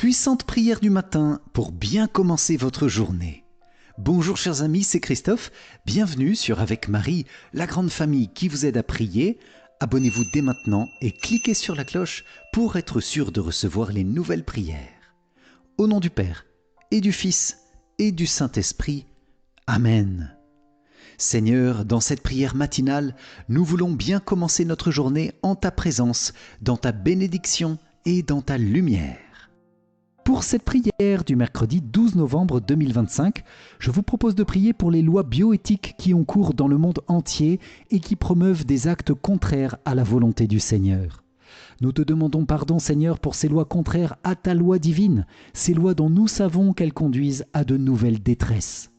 Puissante prière du matin pour bien commencer votre journée. Bonjour chers amis, c'est Christophe. Bienvenue sur Avec Marie, la grande famille qui vous aide à prier. Abonnez-vous dès maintenant et cliquez sur la cloche pour être sûr de recevoir les nouvelles prières. Au nom du Père, et du Fils, et du Saint-Esprit. Amen. Seigneur, dans cette prière matinale, nous voulons bien commencer notre journée en ta présence, dans ta bénédiction et dans ta lumière. Pour cette prière du mercredi 12 novembre 2025, je vous propose de prier pour les lois bioéthiques qui ont cours dans le monde entier et qui promeuvent des actes contraires à la volonté du Seigneur. Nous te demandons pardon, Seigneur, pour ces lois contraires à ta loi divine, ces lois dont nous savons qu'elles conduisent à de nouvelles détresses.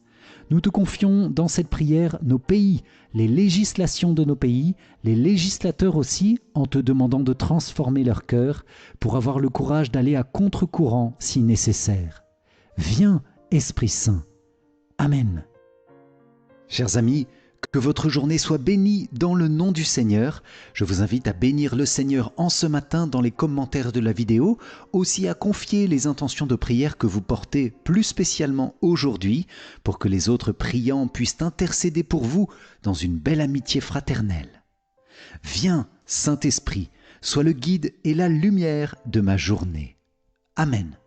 Nous te confions dans cette prière nos pays, les législations de nos pays, les législateurs aussi, en te demandant de transformer leur cœur pour avoir le courage d'aller à contre-courant si nécessaire. Viens, Esprit Saint. Amen. Chers amis, que votre journée soit bénie dans le nom du Seigneur. Je vous invite à bénir le Seigneur en ce matin dans les commentaires de la vidéo, aussi à confier les intentions de prière que vous portez plus spécialement aujourd'hui, pour que les autres priants puissent intercéder pour vous dans une belle amitié fraternelle. Viens, Saint-Esprit, sois le guide et la lumière de ma journée. Amen.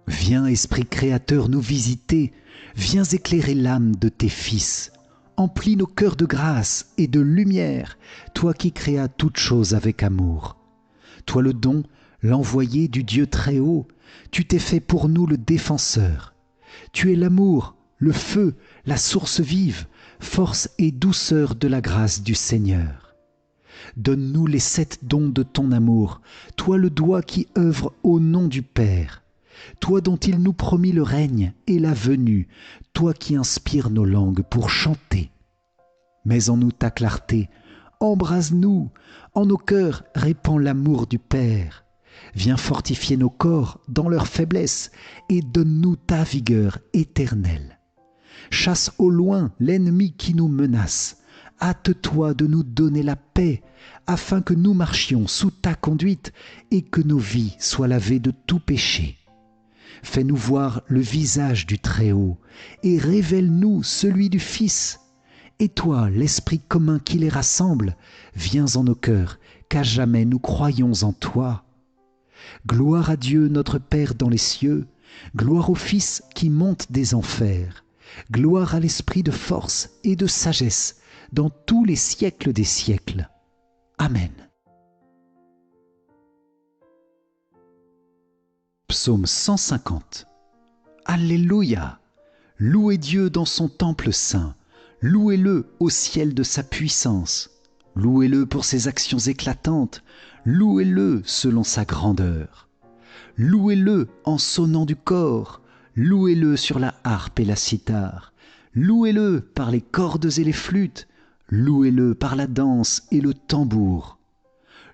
Viens, Esprit Créateur, nous visiter. Viens éclairer l'âme de tes fils. Emplis nos cœurs de grâce et de lumière, toi qui créas toutes choses avec amour. Toi le don, l'envoyé du Dieu très haut, tu t'es fait pour nous le défenseur. Tu es l'amour, le feu, la source vive, force et douceur de la grâce du Seigneur. Donne-nous les 7 dons de ton amour, toi le doigt qui œuvre au nom du Père. Toi dont il nous promit le règne et la venue, toi qui inspires nos langues pour chanter. Mets en nous ta clarté, embrase-nous, en nos cœurs répand l'amour du Père. Viens fortifier nos corps dans leur faiblesse et donne-nous ta vigueur éternelle. Chasse au loin l'ennemi qui nous menace. Hâte-toi de nous donner la paix, afin que nous marchions sous ta conduite et que nos vies soient lavées de tout péché. Fais-nous voir le visage du Très-Haut et révèle-nous celui du Fils. Et toi, l'Esprit commun qui les rassemble, viens en nos cœurs, qu'à jamais nous croyons en toi. Gloire à Dieu notre Père dans les cieux, gloire au Fils qui monte des enfers, gloire à l'Esprit de force et de sagesse dans tous les siècles des siècles. Amen. Psaume 150. Alléluia! Louez Dieu dans son temple saint, louez-le au ciel de sa puissance, louez-le pour ses actions éclatantes, louez-le selon sa grandeur. Louez-le en sonnant du cor, louez-le sur la harpe et la cithare, louez-le par les cordes et les flûtes, louez-le par la danse et le tambour.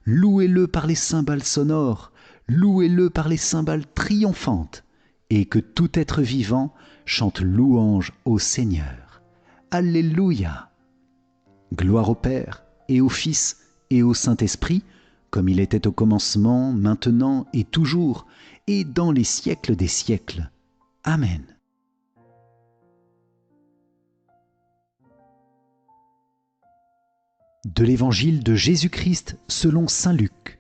Louez-le par les cymbales sonores, louez-le par les cymbales triomphantes, et que tout être vivant chante louange au Seigneur. Alléluia! Gloire au Père, et au Fils, et au Saint-Esprit, comme il était au commencement, maintenant et toujours, et dans les siècles des siècles. Amen. De l'Évangile de Jésus-Christ selon saint Luc.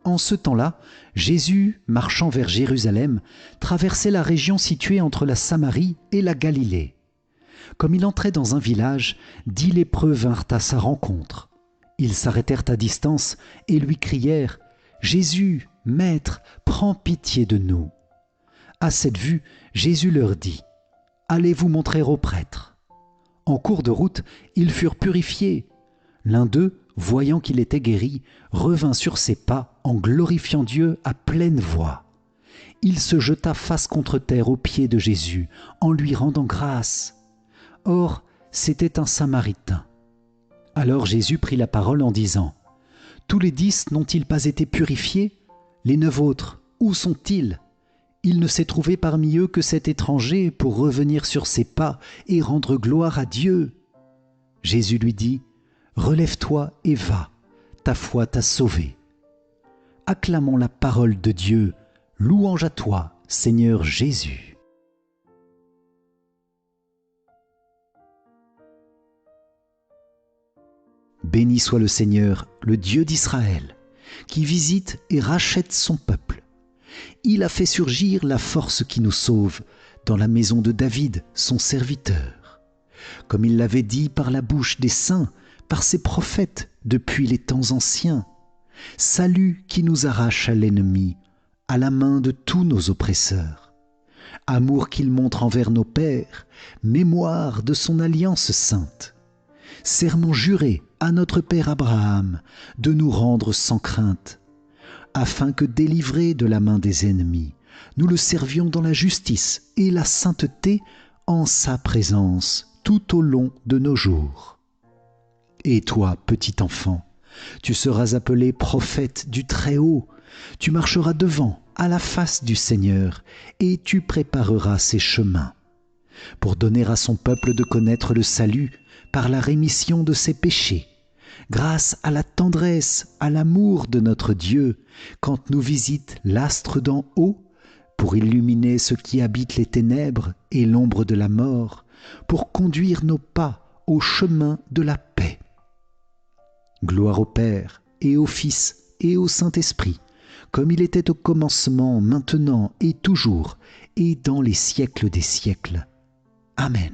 En ce temps-là, Jésus, marchant vers Jérusalem, traversait la région située entre la Samarie et la Galilée. Comme il entrait dans un village, 10 lépreux vinrent à sa rencontre. Ils s'arrêtèrent à distance et lui crièrent « Jésus, Maître, prends pitié de nous !» À cette vue, Jésus leur dit « Allez vous montrer aux prêtres. » En cours de route, ils furent purifiés. L'un d'eux, voyant qu'il était guéri, revint sur ses pas en glorifiant Dieu à pleine voix. Il se jeta face contre terre aux pieds de Jésus, en lui rendant grâce. Or, c'était un Samaritain. Alors Jésus prit la parole en disant « Tous les 10 n'ont-ils pas été purifiés? Les 9 autres, où sont-ils? Il ne s'est trouvé parmi eux que cet étranger pour revenir sur ses pas et rendre gloire à Dieu. » Jésus lui dit « Relève-toi et va, ta foi t'a sauvé. » acclamons la parole de Dieu. Louange à toi, Seigneur Jésus. Béni soit le Seigneur, le Dieu d'Israël, qui visite et rachète son peuple. Il a fait surgir la force qui nous sauve dans la maison de David, son serviteur. Comme il l'avait dit par la bouche des saints, par ses prophètes depuis les temps anciens. Salut qui nous arrache à l'ennemi, à la main de tous nos oppresseurs. Amour qu'il montre envers nos pères, mémoire de son alliance sainte. Serment juré à notre père Abraham de nous rendre sans crainte, afin que délivrés de la main des ennemis, nous le servions dans la justice et la sainteté en sa présence tout au long de nos jours. Et toi, petit enfant, tu seras appelé prophète du Très-Haut, tu marcheras devant à la face du Seigneur et tu prépareras ses chemins, pour donner à son peuple de connaître le salut par la rémission de ses péchés, grâce à la tendresse, à l'amour de notre Dieu, quand nous visite l'astre d'en haut, pour illuminer ceux qui habitent les ténèbres et l'ombre de la mort, pour conduire nos pas au chemin de la paix. Gloire au Père et au Fils et au Saint-Esprit, comme il était au commencement, maintenant et toujours, et dans les siècles des siècles. Amen.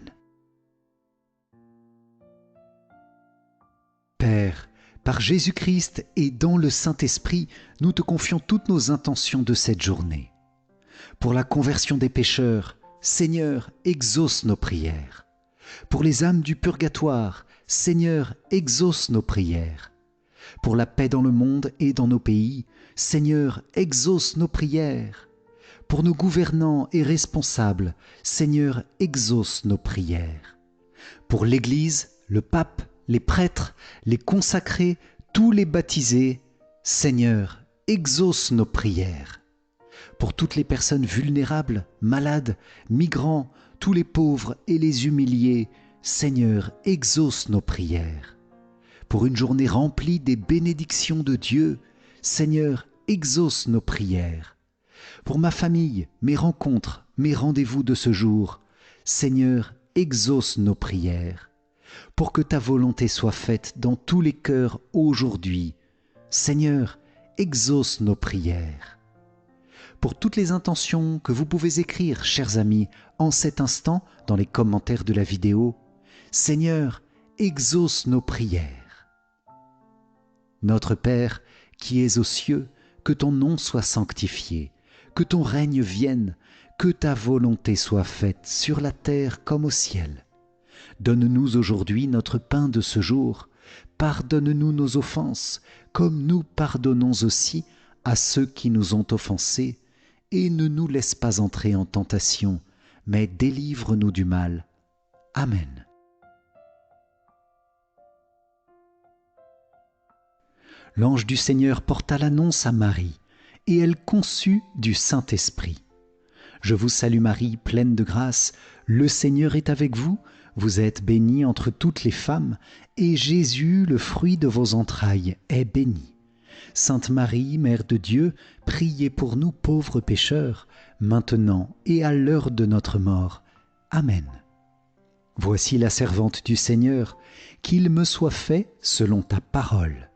Père, par Jésus-Christ et dans le Saint-Esprit, nous te confions toutes nos intentions de cette journée. Pour la conversion des pécheurs, Seigneur, exauce nos prières. Pour les âmes du purgatoire, Seigneur, exauce nos prières. Pour la paix dans le monde et dans nos pays, Seigneur, exauce nos prières. Pour nos gouvernants et responsables, Seigneur, exauce nos prières. Pour l'Église, le pape, les prêtres, les consacrés, tous les baptisés, Seigneur, exauce nos prières. Pour toutes les personnes vulnérables, malades, migrants, tous les pauvres et les humiliés, Seigneur, exauce nos prières. Pour une journée remplie des bénédictions de Dieu, Seigneur, exauce nos prières. Pour ma famille, mes rencontres, mes rendez-vous de ce jour, Seigneur, exauce nos prières. Pour que ta volonté soit faite dans tous les cœurs aujourd'hui, Seigneur, exauce nos prières. Pour toutes les intentions que vous pouvez écrire, chers amis, en cet instant dans les commentaires de la vidéo, Seigneur, exauce nos prières. Notre Père, qui es aux cieux, que ton nom soit sanctifié, que ton règne vienne, que ta volonté soit faite sur la terre comme au ciel. Donne-nous aujourd'hui notre pain de ce jour. Pardonne-nous nos offenses, comme nous pardonnons aussi à ceux qui nous ont offensés, et ne nous laisse pas entrer en tentation, mais délivre-nous du mal. Amen. L'ange du Seigneur porta l'annonce à Marie, et elle conçut du Saint-Esprit. Je vous salue Marie, pleine de grâce, le Seigneur est avec vous, vous êtes bénie entre toutes les femmes, et Jésus, le fruit de vos entrailles, est béni. Sainte Marie, Mère de Dieu, priez pour nous pauvres pécheurs, maintenant et à l'heure de notre mort. Amen. Voici la servante du Seigneur, qu'il me soit fait selon ta parole.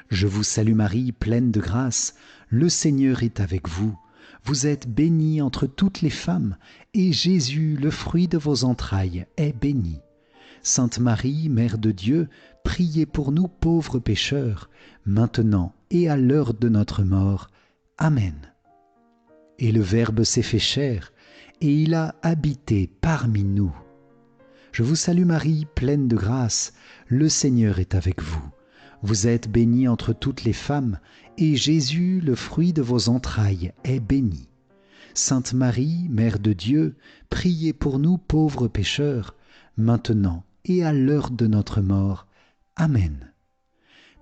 Je vous salue Marie, pleine de grâce, le Seigneur est avec vous. Vous êtes bénie entre toutes les femmes, et Jésus, le fruit de vos entrailles, est béni. Sainte Marie, Mère de Dieu, priez pour nous pauvres pécheurs, maintenant et à l'heure de notre mort. Amen. Et le Verbe s'est fait chair, et il a habité parmi nous. Je vous salue Marie, pleine de grâce, le Seigneur est avec vous. Vous êtes bénie entre toutes les femmes, et Jésus, le fruit de vos entrailles, est béni. Sainte Marie, Mère de Dieu, priez pour nous pauvres pécheurs, maintenant et à l'heure de notre mort. Amen.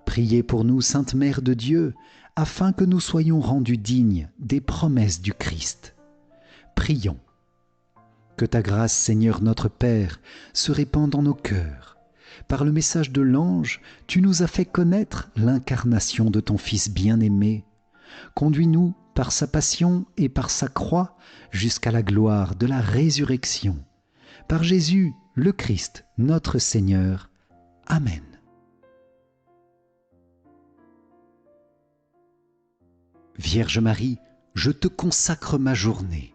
Priez pour nous, Sainte Mère de Dieu, afin que nous soyons rendus dignes des promesses du Christ. Prions. Que ta grâce, Seigneur notre Père, se répande dans nos cœurs. Par le message de l'ange, tu nous as fait connaître l'incarnation de ton Fils bien-aimé. Conduis-nous par sa passion et par sa croix jusqu'à la gloire de la résurrection. Par Jésus, le Christ, notre Seigneur. Amen. Vierge Marie, je te consacre ma journée.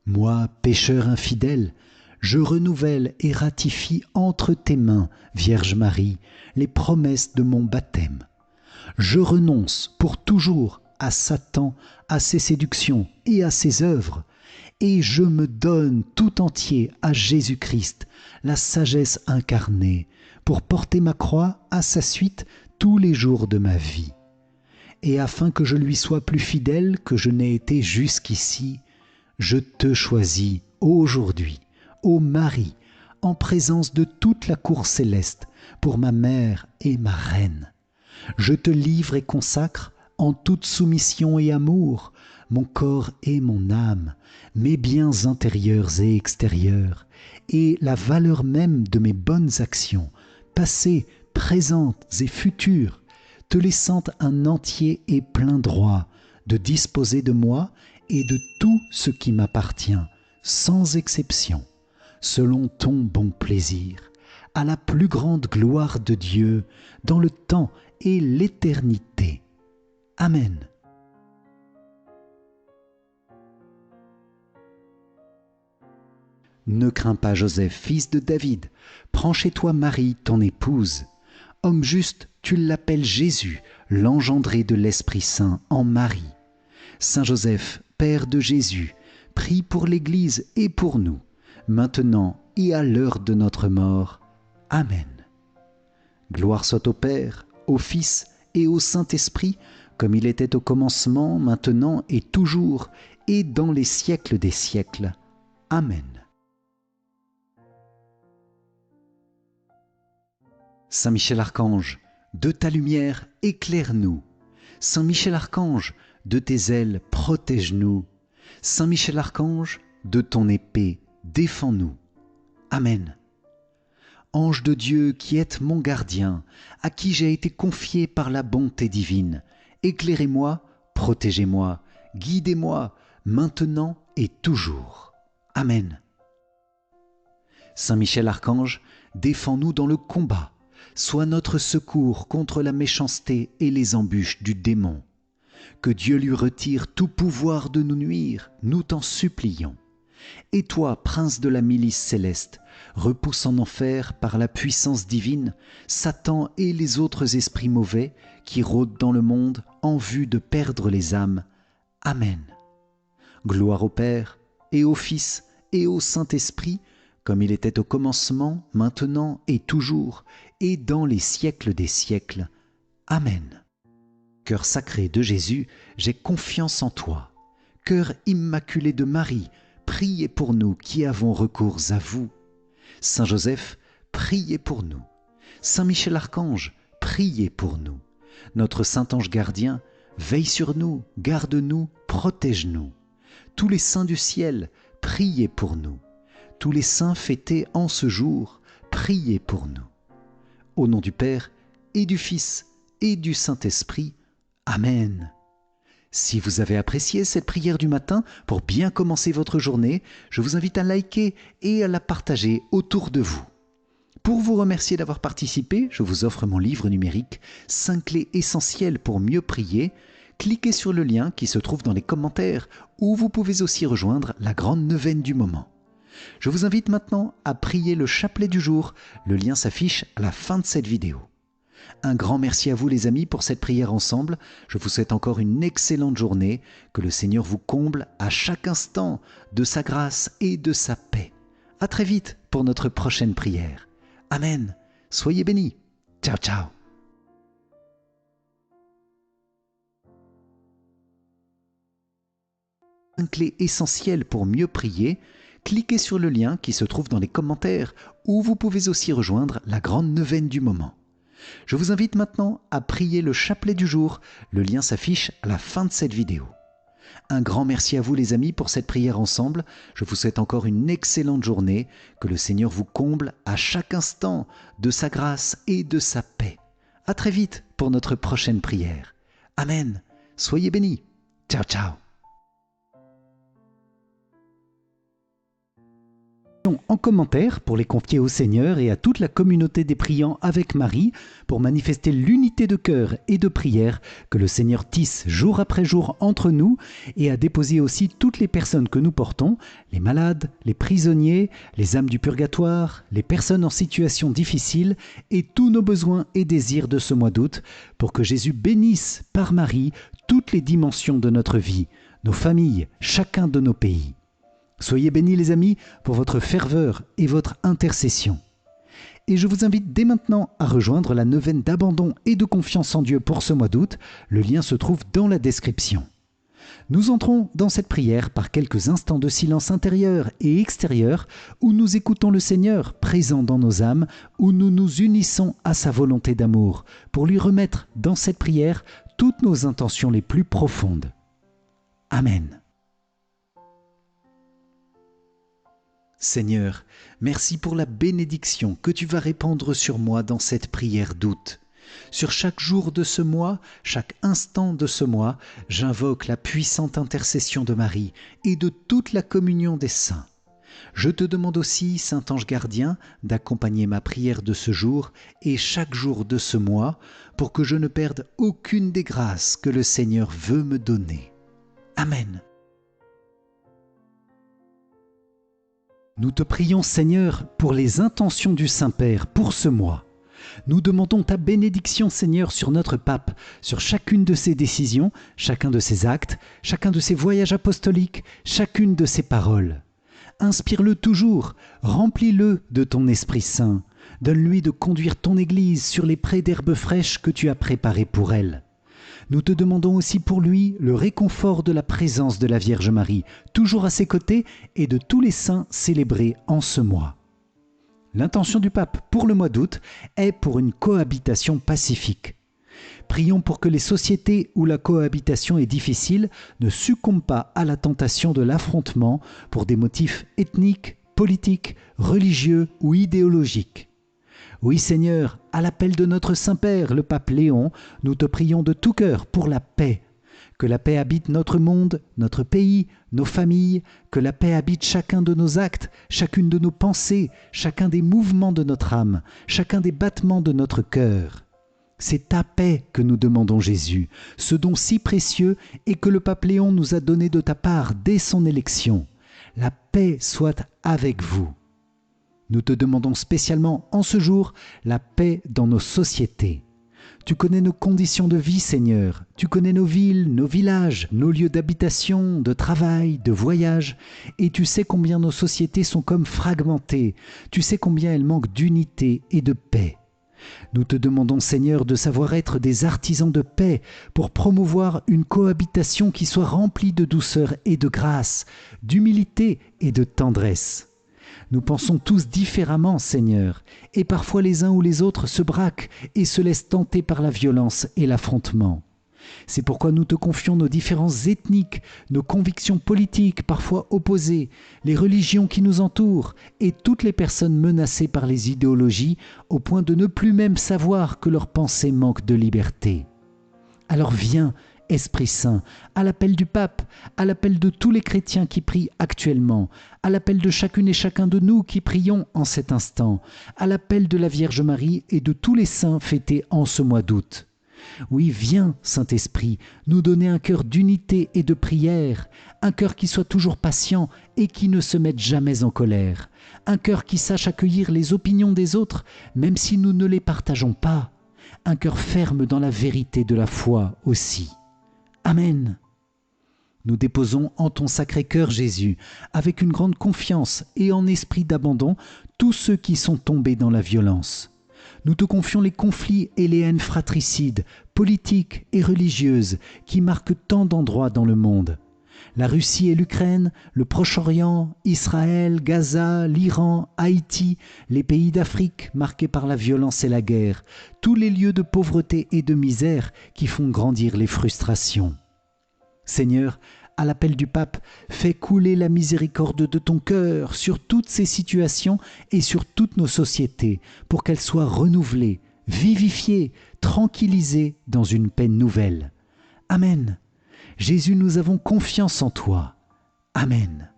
Moi, pécheur infidèle, je renouvelle et ratifie entre tes mains, Vierge Marie, les promesses de mon baptême. Je renonce pour toujours à Satan, à ses séductions et à ses œuvres, et je me donne tout entier à Jésus-Christ, la sagesse incarnée, pour porter ma croix à sa suite tous les jours de ma vie. Et afin que je lui sois plus fidèle que je n'ai été jusqu'ici, je te choisis aujourd'hui, ô Marie, en présence de toute la cour céleste, pour ma mère et ma reine. Je te livre et consacre, en toute soumission et amour, mon corps et mon âme, mes biens intérieurs et extérieurs, et la valeur même de mes bonnes actions, passées, présentes et futures, te laissant un entier et plein droit de disposer de moi et de tout ce qui m'appartient, sans exception, selon ton bon plaisir, à la plus grande gloire de Dieu, dans le temps et l'éternité. Amen. Ne crains pas, Joseph, fils de David, prends chez toi Marie, ton épouse. Homme juste, tu l'appelles Jésus, l'engendré de l'Esprit Saint en Marie. Saint Joseph, Père de Jésus, prie pour l'Église et pour nous, maintenant et à l'heure de notre mort. Amen. Gloire soit au Père, au Fils et au Saint-Esprit, comme il était au commencement, maintenant et toujours, et dans les siècles des siècles. Amen. Saint Michel Archange, de ta lumière, éclaire-nous. Saint Michel Archange, de tes ailes, protège-nous. Saint Michel Archange, de ton épée, défends-nous. Amen. Ange de Dieu qui êtes mon gardien, à qui j'ai été confié par la bonté divine, éclairez-moi, protégez-moi, guidez-moi, maintenant et toujours. Amen. Saint Michel Archange, défends-nous dans le combat, sois notre secours contre la méchanceté et les embûches du démon. Que Dieu lui retire tout pouvoir de nous nuire, nous t'en supplions. Et toi, prince de la milice céleste, repousse en enfer par la puissance divine Satan et les autres esprits mauvais qui rôdent dans le monde en vue de perdre les âmes. Amen. Gloire au Père, et au Fils, et au Saint-Esprit, comme il était au commencement, maintenant et toujours, et dans les siècles des siècles. Amen. Cœur sacré de Jésus, j'ai confiance en toi. Cœur immaculé de Marie, priez pour nous qui avons recours à vous. Saint Joseph, priez pour nous. Saint Michel Archange, priez pour nous. Notre Saint Ange gardien, veille sur nous, garde-nous, protège-nous. Tous les saints du ciel, priez pour nous. Tous les saints fêtés en ce jour, priez pour nous. Au nom du Père, et du Fils, et du Saint-Esprit. Amen. Si vous avez apprécié cette prière du matin pour bien commencer votre journée, je vous invite à liker et à la partager autour de vous. Pour vous remercier d'avoir participé, je vous offre mon livre numérique « 5 clés essentielles pour mieux prier ». Cliquez sur le lien qui se trouve dans les commentaires où vous pouvez aussi rejoindre la grande neuvaine du moment. Je vous invite maintenant à prier le chapelet du jour. Le lien s'affiche à la fin de cette vidéo. Un grand merci à vous les amis pour cette prière ensemble. Je vous souhaite encore une excellente journée. Que le Seigneur vous comble à chaque instant de sa grâce et de sa paix. À très vite pour notre prochaine prière. Amen. Soyez bénis. Ciao, ciao. Une clé essentielle pour mieux prier. Cliquez sur le lien qui se trouve dans les commentaires où vous pouvez aussi rejoindre la grande neuvaine du moment. Je vous invite maintenant à prier le chapelet du jour. Le lien s'affiche à la fin de cette vidéo. Un grand merci à vous les amis pour cette prière ensemble. Je vous souhaite encore une excellente journée. Que le Seigneur vous comble à chaque instant de sa grâce et de sa paix. À très vite pour notre prochaine prière. Amen. Soyez bénis. Ciao, ciao. En commentaire pour les confier au Seigneur et à toute la communauté des priants avec Marie pour manifester l'unité de cœur et de prière que le Seigneur tisse jour après jour entre nous et à déposer aussi toutes les personnes que nous portons, les malades, les prisonniers, les âmes du purgatoire, les personnes en situation difficile et tous nos besoins et désirs de ce mois d'août pour que Jésus bénisse par Marie toutes les dimensions de notre vie, nos familles, chacun de nos pays. Soyez bénis les amis pour votre ferveur et votre intercession. Et je vous invite dès maintenant à rejoindre la neuvaine d'abandon et de confiance en Dieu pour ce mois d'août. Le lien se trouve dans la description. Nous entrons dans cette prière par quelques instants de silence intérieur et extérieur où nous écoutons le Seigneur présent dans nos âmes, où nous nous unissons à sa volonté d'amour pour lui remettre dans cette prière toutes nos intentions les plus profondes. Amen. Seigneur, merci pour la bénédiction que tu vas répandre sur moi dans cette prière d'août. Sur chaque jour de ce mois, chaque instant de ce mois, j'invoque la puissante intercession de Marie et de toute la communion des saints. Je te demande aussi, Saint Ange Gardien, d'accompagner ma prière de ce jour et chaque jour de ce mois pour que je ne perde aucune des grâces que le Seigneur veut me donner. Amen. Nous te prions, Seigneur, pour les intentions du Saint-Père pour ce mois. Nous demandons ta bénédiction, Seigneur, sur notre pape, sur chacune de ses décisions, chacun de ses actes, chacun de ses voyages apostoliques, chacune de ses paroles. Inspire-le toujours, remplis-le de ton Esprit Saint. Donne-lui de conduire ton Église sur les prés d'herbes fraîches que tu as préparées pour elle. Nous te demandons aussi pour lui le réconfort de la présence de la Vierge Marie, toujours à ses côtés, et de tous les saints célébrés en ce mois. L'intention du pape pour le mois d'août est pour une cohabitation pacifique. Prions pour que les sociétés où la cohabitation est difficile ne succombent pas à la tentation de l'affrontement pour des motifs ethniques, politiques, religieux ou idéologiques. Oui Seigneur, à l'appel de notre Saint-Père, le pape Léon, nous te prions de tout cœur pour la paix. Que la paix habite notre monde, notre pays, nos familles, que la paix habite chacun de nos actes, chacune de nos pensées, chacun des mouvements de notre âme, chacun des battements de notre cœur. C'est ta paix que nous demandons Jésus, ce don si précieux et que le pape Léon nous a donné de ta part dès son élection. La paix soit avec vous. Nous te demandons spécialement en ce jour la paix dans nos sociétés. Tu connais nos conditions de vie, Seigneur. Tu connais nos villes, nos villages, nos lieux d'habitation, de travail, de voyage. Et tu sais combien nos sociétés sont comme fragmentées. Tu sais combien elles manquent d'unité et de paix. Nous te demandons, Seigneur, de savoir être des artisans de paix pour promouvoir une cohabitation qui soit remplie de douceur et de grâce, d'humilité et de tendresse. Nous pensons tous différemment, Seigneur, et parfois les uns ou les autres se braquent et se laissent tenter par la violence et l'affrontement. C'est pourquoi nous te confions nos différences ethniques, nos convictions politiques parfois opposées, les religions qui nous entourent et toutes les personnes menacées par les idéologies au point de ne plus même savoir que leurs pensées manquent de liberté. Alors viens, Esprit Saint, à l'appel du pape, à l'appel de tous les chrétiens qui prient actuellement, à l'appel de chacune et chacun de nous qui prions en cet instant, à l'appel de la Vierge Marie et de tous les saints fêtés en ce mois d'août. Oui, viens, Saint-Esprit, nous donner un cœur d'unité et de prière, un cœur qui soit toujours patient et qui ne se mette jamais en colère, un cœur qui sache accueillir les opinions des autres, même si nous ne les partageons pas, un cœur ferme dans la vérité de la foi aussi. Amen. Nous déposons en ton sacré cœur, Jésus, avec une grande confiance et en esprit d'abandon, tous ceux qui sont tombés dans la violence. Nous te confions les conflits et les haines fratricides, politiques et religieuses qui marquent tant d'endroits dans le monde. La Russie et l'Ukraine, le Proche-Orient, Israël, Gaza, l'Iran, Haïti, les pays d'Afrique marqués par la violence et la guerre, tous les lieux de pauvreté et de misère qui font grandir les frustrations. Seigneur, à l'appel du pape, fais couler la miséricorde de ton cœur sur toutes ces situations et sur toutes nos sociétés, pour qu'elles soient renouvelées, vivifiées, tranquillisées dans une paix nouvelle. Amen. Jésus, nous avons confiance en toi. Amen.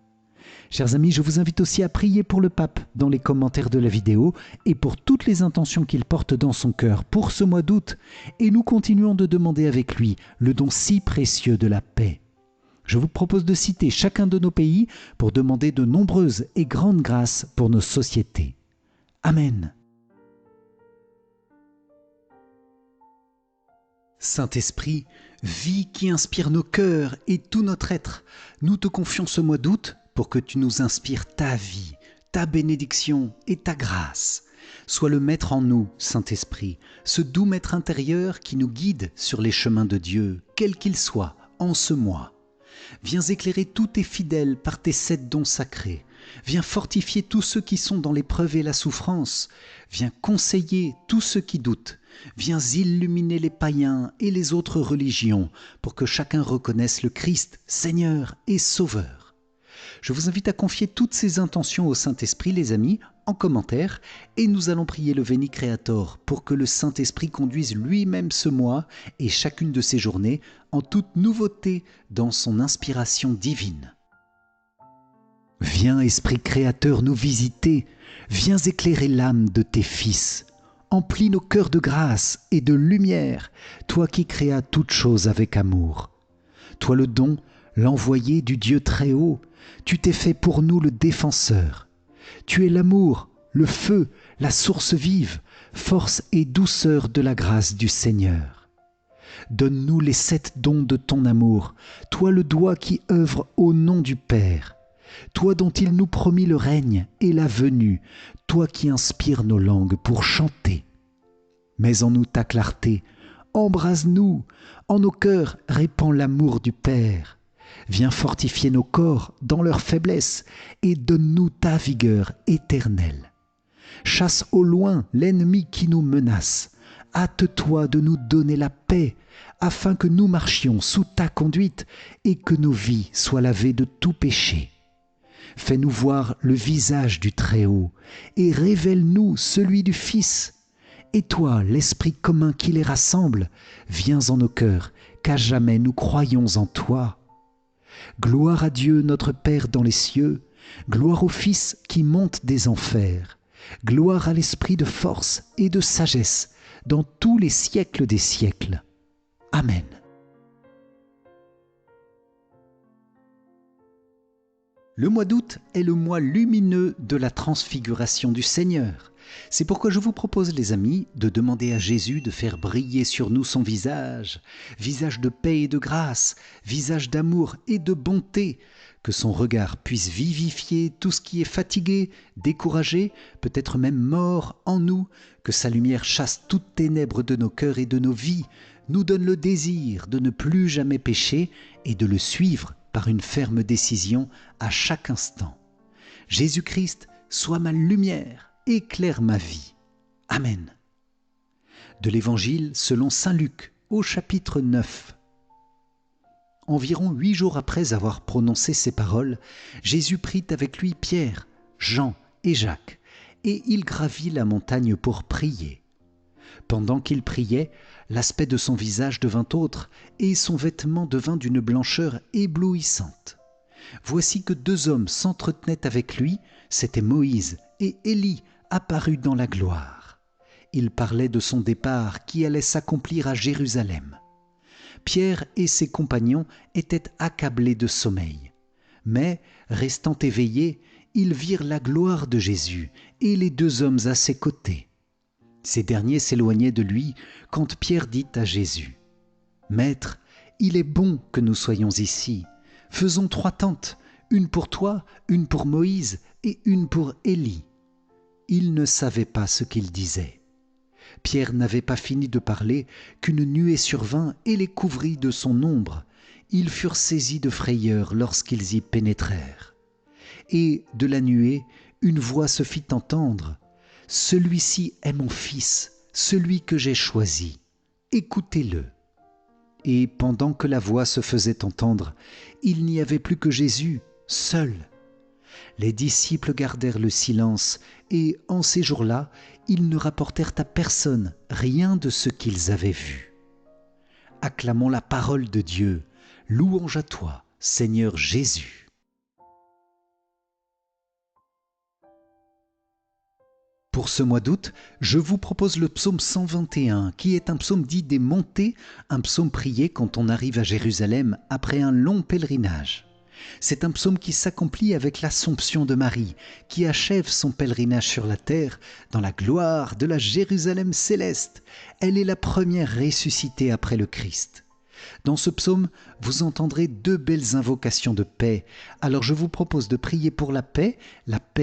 Chers amis, je vous invite aussi à prier pour le pape dans les commentaires de la vidéo et pour toutes les intentions qu'il porte dans son cœur pour ce mois d'août. Et nous continuons de demander avec lui le don si précieux de la paix. Je vous propose de citer chacun de nos pays pour demander de nombreuses et grandes grâces pour nos sociétés. Amen. Saint-Esprit, vie qui inspire nos cœurs et tout notre être, nous te confions ce mois d'août pour que tu nous inspires ta vie, ta bénédiction et ta grâce. Sois le maître en nous, Saint-Esprit, ce doux maître intérieur qui nous guide sur les chemins de Dieu, quels qu'ils soient, en ce mois. Viens éclairer tous tes fidèles par tes 7 dons sacrés. Viens fortifier tous ceux qui sont dans l'épreuve et la souffrance. Viens conseiller tous ceux qui doutent. Viens illuminer les païens et les autres religions pour que chacun reconnaisse le Christ, Seigneur et Sauveur. Je vous invite à confier toutes ces intentions au Saint-Esprit, les amis, en commentaire, et nous allons prier le Veni Creator pour que le Saint-Esprit conduise lui-même ce mois et chacune de ces journées en toute nouveauté dans son inspiration divine. Viens, Esprit Créateur, nous visiter, viens éclairer l'âme de tes fils. Emplis nos cœurs de grâce et de lumière, toi qui créas toutes choses avec amour. Toi le don, l'envoyé du Dieu très haut, tu t'es fait pour nous le défenseur. Tu es l'amour, le feu, la source vive, force et douceur de la grâce du Seigneur. Donne-nous les 7 dons de ton amour, toi le doigt qui œuvre au nom du Père, toi dont il nous promit le règne et la venue, toi qui inspires nos langues pour chanter. Mets en nous ta clarté, embrase-nous, en nos cœurs répand l'amour du Père. Viens fortifier nos corps dans leur faiblesse et donne-nous ta vigueur éternelle. Chasse au loin l'ennemi qui nous menace. Hâte-toi de nous donner la paix, afin que nous marchions sous ta conduite et que nos vies soient lavées de tout péché. Fais-nous voir le visage du Très-Haut et révèle-nous celui du Fils. Et toi, l'Esprit commun qui les rassemble, viens en nos cœurs, qu'à jamais nous croyons en toi. Gloire à Dieu notre Père dans les cieux, gloire au Fils qui monte des enfers, gloire à l'Esprit de force et de sagesse dans tous les siècles des siècles. Amen. Le mois d'août est le mois lumineux de la transfiguration du Seigneur. C'est pourquoi je vous propose, les amis, de demander à Jésus de faire briller sur nous son visage, visage de paix et de grâce, visage d'amour et de bonté, que son regard puisse vivifier tout ce qui est fatigué, découragé, peut-être même mort en nous, que sa lumière chasse toutes ténèbres de nos cœurs et de nos vies, nous donne le désir de ne plus jamais pécher et de le suivre par une ferme décision à chaque instant. Jésus-Christ, sois ma lumière, éclaire ma vie. Amen. De l'Évangile selon saint Luc, au chapitre 9. Environ 8 jours après avoir prononcé ces paroles, Jésus prit avec lui Pierre, Jean et Jacques, et il gravit la montagne pour prier. Pendant qu'il priait, l'aspect de son visage devint autre, et son vêtement devint d'une blancheur éblouissante. Voici que 2 hommes s'entretenaient avec lui, c'étaient Moïse et Élie, apparus dans la gloire. Ils parlaient de son départ qui allait s'accomplir à Jérusalem. Pierre et ses compagnons étaient accablés de sommeil. Mais, restant éveillés, ils virent la gloire de Jésus et les 2 hommes à ses côtés. Ces derniers s'éloignaient de lui quand Pierre dit à Jésus : « Maître, il est bon que nous soyons ici. Faisons 3 tentes, une pour toi, une pour Moïse et une pour Élie. » Il ne savait pas ce qu'il disait. Pierre n'avait pas fini de parler qu'une nuée survint et les couvrit de son ombre. Ils furent saisis de frayeur lorsqu'ils y pénétrèrent. Et de la nuée, une voix se fit entendre : « Celui-ci est mon Fils, celui que j'ai choisi. Écoutez-le. » Et pendant que la voix se faisait entendre, il n'y avait plus que Jésus, seul. Les disciples gardèrent le silence et, en ces jours-là, ils ne rapportèrent à personne rien de ce qu'ils avaient vu. acclamons la parole de Dieu. Louange à toi, Seigneur Jésus. Pour ce mois d'août, je vous propose le psaume 121, qui est un psaume dit des montées, un psaume prié quand on arrive à Jérusalem après un long pèlerinage. C'est un psaume qui s'accomplit avec l'Assomption de Marie, qui achève son pèlerinage sur la terre dans la gloire de la Jérusalem céleste. Elle est la première ressuscitée après le Christ. Dans ce psaume, vous entendrez deux belles invocations de paix. Alors je vous propose de prier pour la paix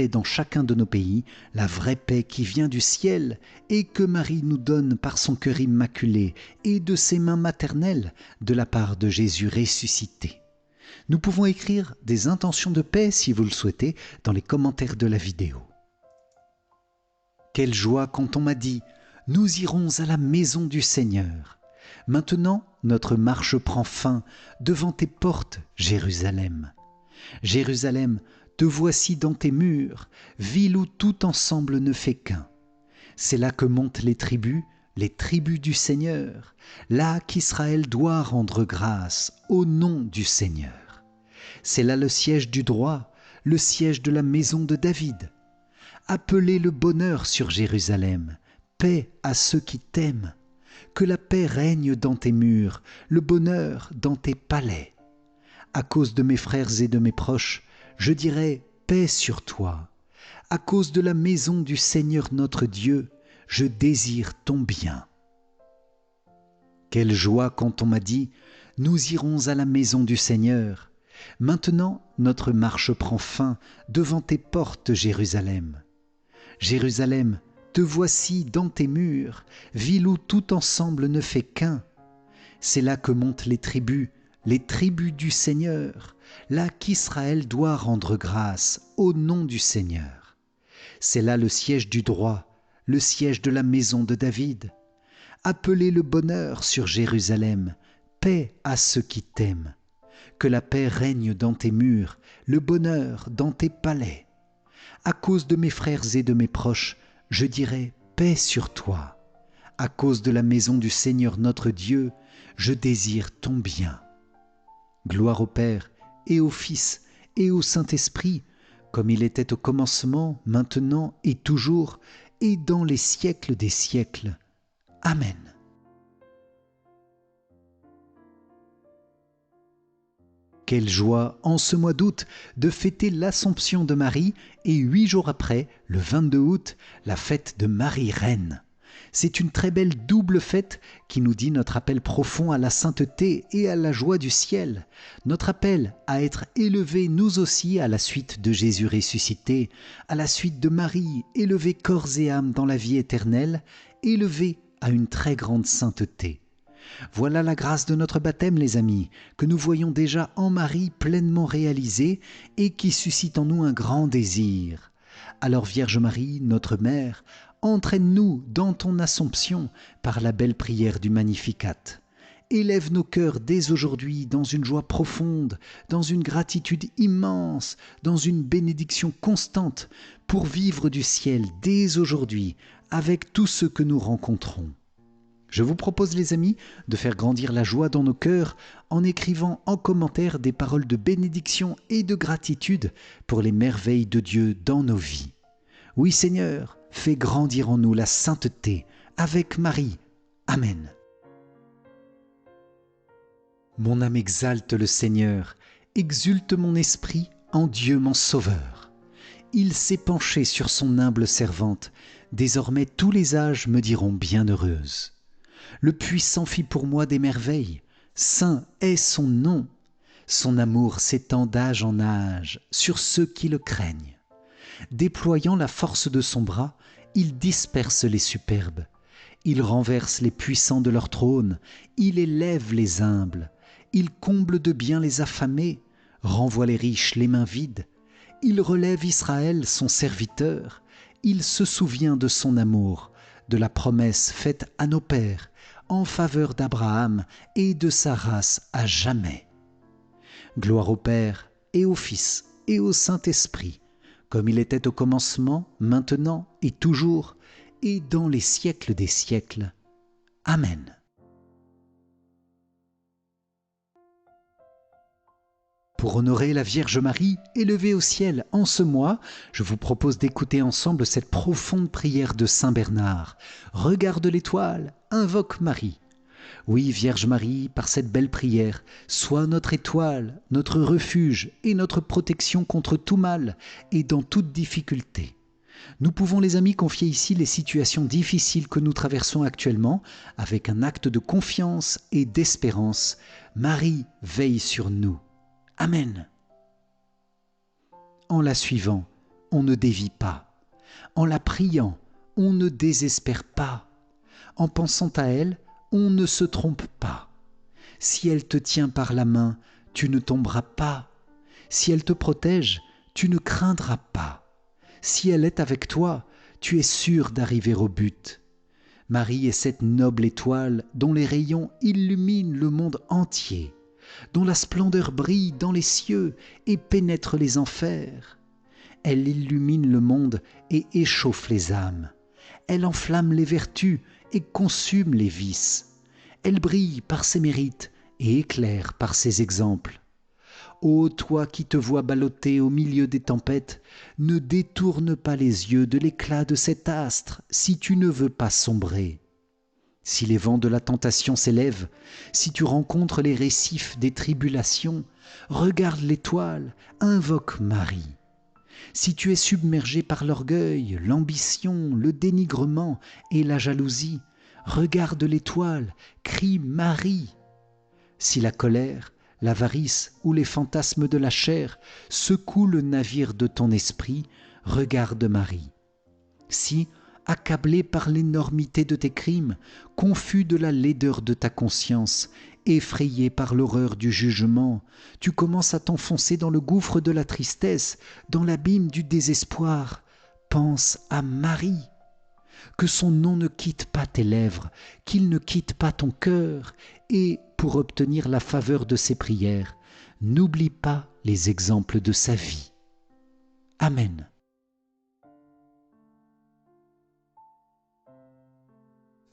dans chacun de nos pays, la vraie paix qui vient du ciel et que Marie nous donne par son cœur immaculé et de ses mains maternelles de la part de Jésus ressuscité. Nous pouvons écrire des intentions de paix, si vous le souhaitez, dans les commentaires de la vidéo. Quelle joie quand on m'a dit « Nous irons à la maison du Seigneur ». Maintenant, notre marche prend fin devant tes portes, Jérusalem. Jérusalem, te voici dans tes murs, ville où tout ensemble ne fait qu'un. C'est là que montent les tribus du Seigneur, là qu'Israël doit rendre grâce au nom du Seigneur. C'est là le siège du droit, le siège de la maison de David. Appelez le bonheur sur Jérusalem, paix à ceux qui t'aiment. Que la paix règne dans tes murs, le bonheur dans tes palais. À cause de mes frères et de mes proches, je dirai paix sur toi. À cause de la maison du Seigneur notre Dieu, je désire ton bien. Quelle joie quand on m'a dit « Nous irons à la maison du Seigneur ». Maintenant, notre marche prend fin devant tes portes, Jérusalem. Jérusalem, te voici dans tes murs, ville où tout ensemble ne fait qu'un. C'est là que montent les tribus du Seigneur, là qu'Israël doit rendre grâce au nom du Seigneur. C'est là le siège du droit, le siège de la maison de David. Appelez le bonheur sur Jérusalem, paix à ceux qui t'aiment. Que la paix règne dans tes murs, le bonheur dans tes palais. À cause de mes frères et de mes proches, je dirai paix sur toi. À cause de la maison du Seigneur notre Dieu, je désire ton bien. Gloire au Père et au Fils et au Saint-Esprit, comme il était au commencement, maintenant et toujours, et dans les siècles des siècles. Amen. Quelle joie en ce mois d'août de fêter l'Assomption de Marie et 8 jours après, le 22 août, la fête de Marie Reine. C'est une très belle double fête qui nous dit notre appel profond à la sainteté et à la joie du ciel, notre appel à être élevés nous aussi à la suite de Jésus ressuscité, à la suite de Marie, élevés corps et âme dans la vie éternelle, élevés à une très grande sainteté. Voilà la grâce de notre baptême, les amis, que nous voyons déjà en Marie pleinement réalisée et qui suscite en nous un grand désir. Alors Vierge Marie, notre Mère, entraîne-nous dans ton Assomption par la belle prière du Magnificat. Élève nos cœurs dès aujourd'hui dans une joie profonde, dans une gratitude immense, dans une bénédiction constante pour vivre du ciel dès aujourd'hui avec tous ceux que nous rencontrons. Je vous propose, les amis, de faire grandir la joie dans nos cœurs en écrivant en commentaire des paroles de bénédiction et de gratitude pour les merveilles de Dieu dans nos vies. Oui, Seigneur, fais grandir en nous la sainteté avec Marie. Amen. Mon âme exalte le Seigneur, exulte mon esprit en Dieu mon Sauveur. Il s'est penché sur son humble servante, désormais tous les âges me diront bienheureuse. Le Puissant fit pour moi des merveilles, saint est son nom. Son amour s'étend d'âge en âge sur ceux qui le craignent. Déployant la force de son bras, il disperse les superbes. Il renverse les puissants de leur trône, il élève les humbles. Il comble de bien les affamés, renvoie les riches les mains vides. Il relève Israël, son serviteur. Il se souvient de son amour, de la promesse faite à nos pères, en faveur d'Abraham et de sa race à jamais. Gloire au Père et au Fils et au Saint-Esprit, comme il était au commencement, maintenant et toujours, et dans les siècles des siècles. Amen. Pour honorer la Vierge Marie élevée au ciel en ce mois, je vous propose d'écouter ensemble cette profonde prière de Saint Bernard. Regarde l'étoile, invoque Marie. Oui, Vierge Marie, par cette belle prière, sois notre étoile, notre refuge et notre protection contre tout mal et dans toute difficulté. Nous pouvons, les amis, confier ici les situations difficiles que nous traversons actuellement avec un acte de confiance et d'espérance. Marie veille sur nous. Amen. En la suivant, on ne dévie pas. En la priant, on ne désespère pas. En pensant à elle, on ne se trompe pas. Si elle te tient par la main, tu ne tomberas pas. Si elle te protège, tu ne craindras pas. Si elle est avec toi, tu es sûr d'arriver au but. Marie est cette noble étoile dont les rayons illuminent le monde entier, dont la splendeur brille dans les cieux et pénètre les enfers. Elle illumine le monde et échauffe les âmes. Elle enflamme les vertus et consume les vices. Elle brille par ses mérites et éclaire par ses exemples. Ô toi qui te vois ballotter au milieu des tempêtes, ne détourne pas les yeux de l'éclat de cet astre si tu ne veux pas sombrer. Si les vents de la tentation s'élèvent, si tu rencontres les récifs des tribulations, regarde l'étoile, invoque Marie. Si tu es submergé par l'orgueil, l'ambition, le dénigrement et la jalousie, regarde l'étoile, crie Marie. Si la colère, l'avarice ou les fantasmes de la chair secouent le navire de ton esprit, regarde Marie. Si, accablé par l'énormité de tes crimes, confus de la laideur de ta conscience, effrayé par l'horreur du jugement, tu commences à t'enfoncer dans le gouffre de la tristesse, dans l'abîme du désespoir, pense à Marie. Que son nom ne quitte pas tes lèvres, qu'il ne quitte pas ton cœur, et, pour obtenir la faveur de ses prières, n'oublie pas les exemples de sa vie. Amen.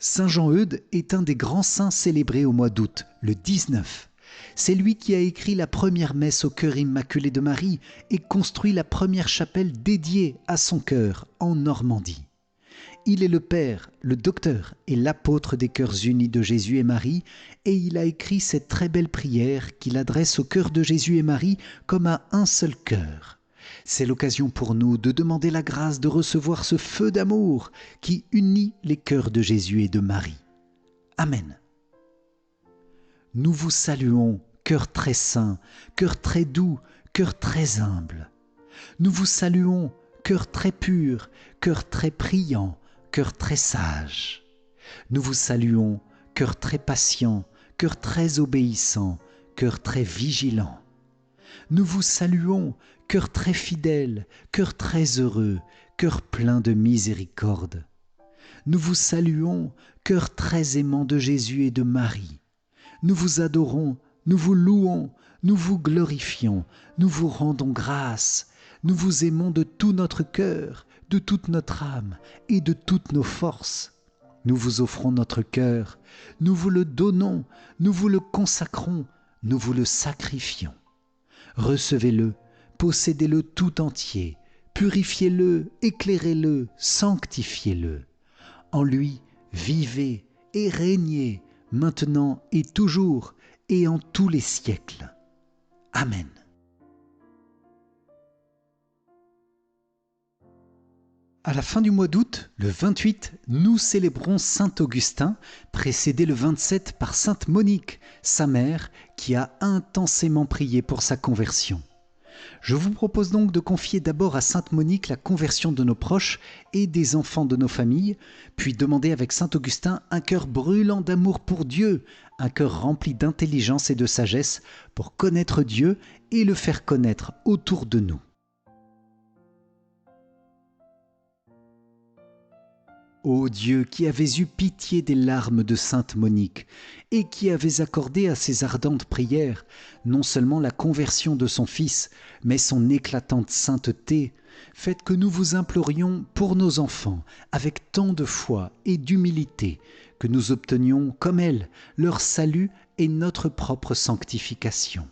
Saint Jean-Eudes est un des grands saints célébrés au mois d'août, le 19. C'est lui qui a écrit la première messe au cœur immaculé de Marie et construit la première chapelle dédiée à son cœur en Normandie. Il est le père, le docteur et l'apôtre des cœurs unis de Jésus et Marie, et il a écrit cette très belle prière qu'il adresse au cœur de Jésus et Marie comme à un seul cœur. C'est l'occasion pour nous de demander la grâce de recevoir ce feu d'amour qui unit les cœurs de Jésus et de Marie. Amen. Nous vous saluons, cœur très saint, cœur très doux, cœur très humble. Nous vous saluons, cœur très pur, cœur très priant, cœur très sage. Nous vous saluons, cœur très patient, cœur très obéissant, cœur très vigilant. Nous vous saluons, cœur très fidèle, cœur très heureux, cœur plein de miséricorde. Nous vous saluons, cœur très aimant de Jésus et de Marie. Nous vous adorons, nous vous louons, nous vous glorifions, nous vous rendons grâce. Nous vous aimons de tout notre cœur, de toute notre âme et de toutes nos forces. Nous vous offrons notre cœur, nous vous le donnons, nous vous le consacrons, nous vous le sacrifions. Recevez-le, possédez-le tout entier, purifiez-le, éclairez-le, sanctifiez-le. En lui, vivez et régnez, maintenant et toujours, et en tous les siècles. Amen. À la fin du mois d'août, le 28, nous célébrons Saint Augustin, précédé le 27 par Sainte Monique, sa mère, qui a intensément prié pour sa conversion. Je vous propose donc de confier d'abord à Sainte Monique la conversion de nos proches et des enfants de nos familles, puis demander avec Saint Augustin un cœur brûlant d'amour pour Dieu, un cœur rempli d'intelligence et de sagesse pour connaître Dieu et le faire connaître autour de nous. Ô Dieu, qui avais eu pitié des larmes de Sainte Monique et qui avais accordé à ses ardentes prières non seulement la conversion de son Fils, mais son éclatante sainteté, faites que nous vous implorions pour nos enfants avec tant de foi et d'humilité que nous obtenions, comme elle, leur salut et notre propre sanctification.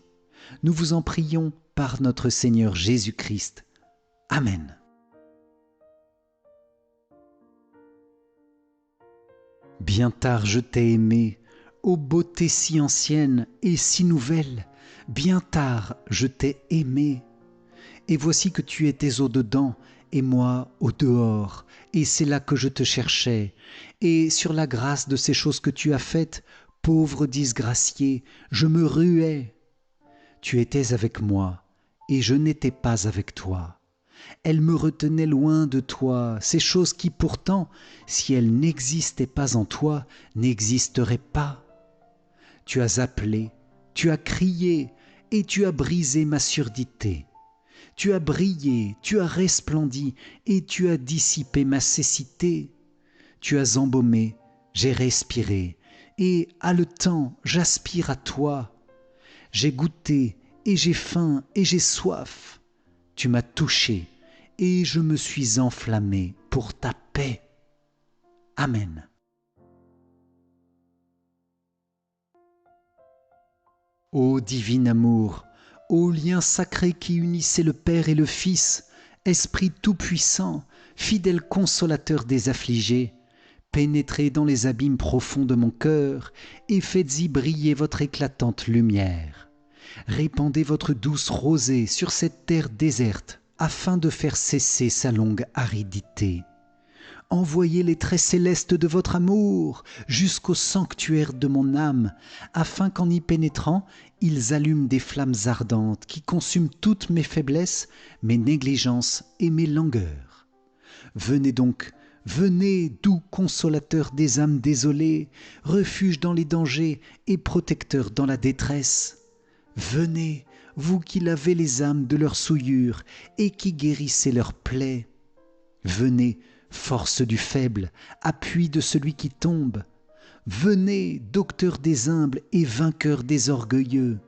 Nous vous en prions par notre Seigneur Jésus-Christ. Amen. Bien tard je t'ai aimé, ô beauté si ancienne et si nouvelle, bien tard je t'ai aimé. Et voici que tu étais au-dedans, et moi au-dehors, et c'est là que je te cherchais. Et sur la grâce de ces choses que tu as faites, pauvre disgracié, je me ruais. Tu étais avec moi, et je n'étais pas avec toi. Elles me retenaient loin de toi, ces choses qui pourtant, si elles n'existaient pas en toi, n'existeraient pas. Tu as appelé, tu as crié, et tu as brisé ma surdité. Tu as brillé, tu as resplendi, et tu as dissipé ma cécité. Tu as embaumé, j'ai respiré, et haletant, j'aspire à toi. J'ai goûté, et j'ai faim, et j'ai soif. Tu m'as touché, et je me suis enflammé pour ta paix. Amen. Ô divin amour, ô lien sacré qui unissait le Père et le Fils, Esprit tout-puissant, fidèle consolateur des affligés, pénétrez dans les abîmes profonds de mon cœur et faites-y briller votre éclatante lumière. Répandez votre douce rosée sur cette terre déserte afin de faire cesser sa longue aridité. Envoyez les traits célestes de votre amour jusqu'au sanctuaire de mon âme, afin qu'en y pénétrant, ils allument des flammes ardentes qui consument toutes mes faiblesses, mes négligences et mes langueurs. Venez donc, venez, doux consolateur des âmes désolées, refuge dans les dangers et protecteur dans la détresse. Venez, vous qui lavez les âmes de leurs souillures et qui guérissez leurs plaies. Venez, force du faible, appui de celui qui tombe. Venez, docteur des humbles et vainqueur des orgueilleux.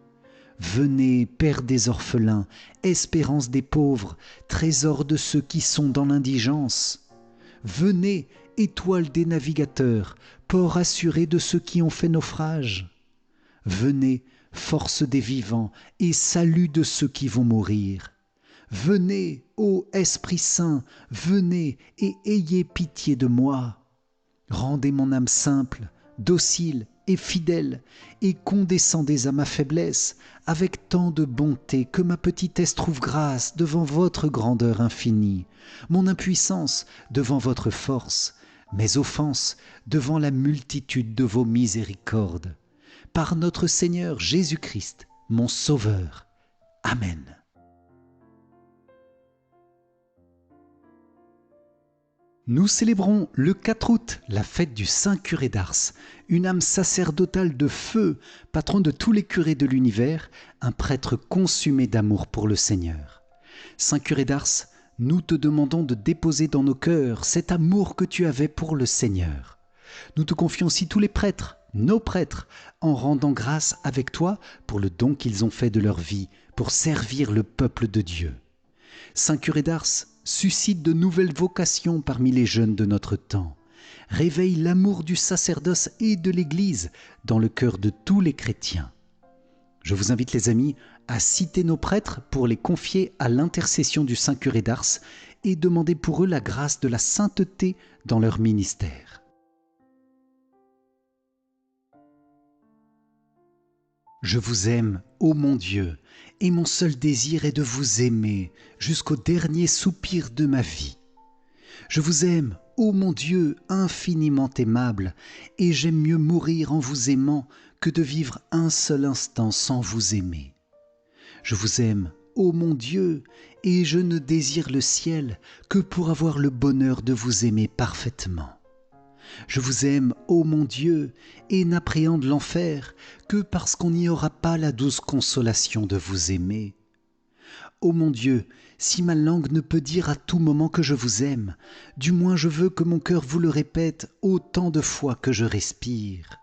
Venez, Père des orphelins, espérance des pauvres, trésor de ceux qui sont dans l'indigence. Venez, étoile des navigateurs, port assuré de ceux qui ont fait naufrage. Venez, force des vivants et salut de ceux qui vont mourir. Venez, ô Esprit Saint, venez et ayez pitié de moi. Rendez mon âme simple, docile et fidèle, et condescendez à ma faiblesse avec tant de bonté que ma petitesse trouve grâce devant votre grandeur infinie, mon impuissance devant votre force, mes offenses devant la multitude de vos miséricordes. Par notre Seigneur Jésus-Christ, mon Sauveur. Amen. Nous célébrons le 4 août la fête du Saint Curé d'Ars, une âme sacerdotale de feu, patron de tous les curés de l'univers, un prêtre consumé d'amour pour le Seigneur. Saint Curé d'Ars, nous te demandons de déposer dans nos cœurs cet amour que tu avais pour le Seigneur. Nous te confions aussi tous les prêtres, nos prêtres, en rendant grâce avec toi pour le don qu'ils ont fait de leur vie, pour servir le peuple de Dieu. Saint Curé d'Ars, suscite de nouvelles vocations parmi les jeunes de notre temps. Réveille l'amour du sacerdoce et de l'Église dans le cœur de tous les chrétiens. Je vous invite les amis à citer nos prêtres pour les confier à l'intercession du Saint Curé d'Ars et demander pour eux la grâce de la sainteté dans leur ministère. Je vous aime, ô mon Dieu, et mon seul désir est de vous aimer jusqu'au dernier soupir de ma vie. Je vous aime, ô mon Dieu, infiniment aimable, et j'aime mieux mourir en vous aimant que de vivre un seul instant sans vous aimer. Je vous aime, ô mon Dieu, et je ne désire le ciel que pour avoir le bonheur de vous aimer parfaitement. Je vous aime, ô mon Dieu, et n'appréhende l'enfer que parce qu'on n'y aura pas la douce consolation de vous aimer. Ô mon Dieu, si ma langue ne peut dire à tout moment que je vous aime, du moins je veux que mon cœur vous le répète autant de fois que je respire.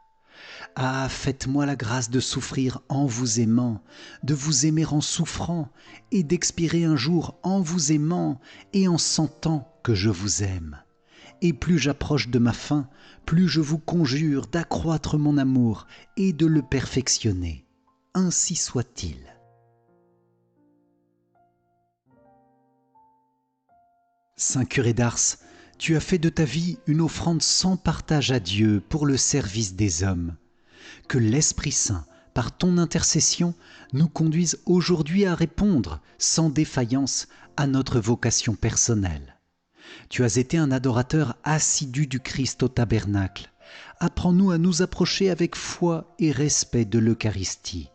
Ah, faites-moi la grâce de souffrir en vous aimant, de vous aimer en souffrant, et d'expirer un jour en vous aimant et en sentant que je vous aime. Et plus j'approche de ma fin, plus je vous conjure d'accroître mon amour et de le perfectionner. Ainsi soit-il. Saint curé d'Ars, tu as fait de ta vie une offrande sans partage à Dieu pour le service des hommes. Que l'Esprit Saint, par ton intercession, nous conduise aujourd'hui à répondre sans défaillance à notre vocation personnelle. Tu as été un adorateur assidu du Christ au tabernacle. Apprends-nous à nous approcher avec foi et respect de l'Eucharistie,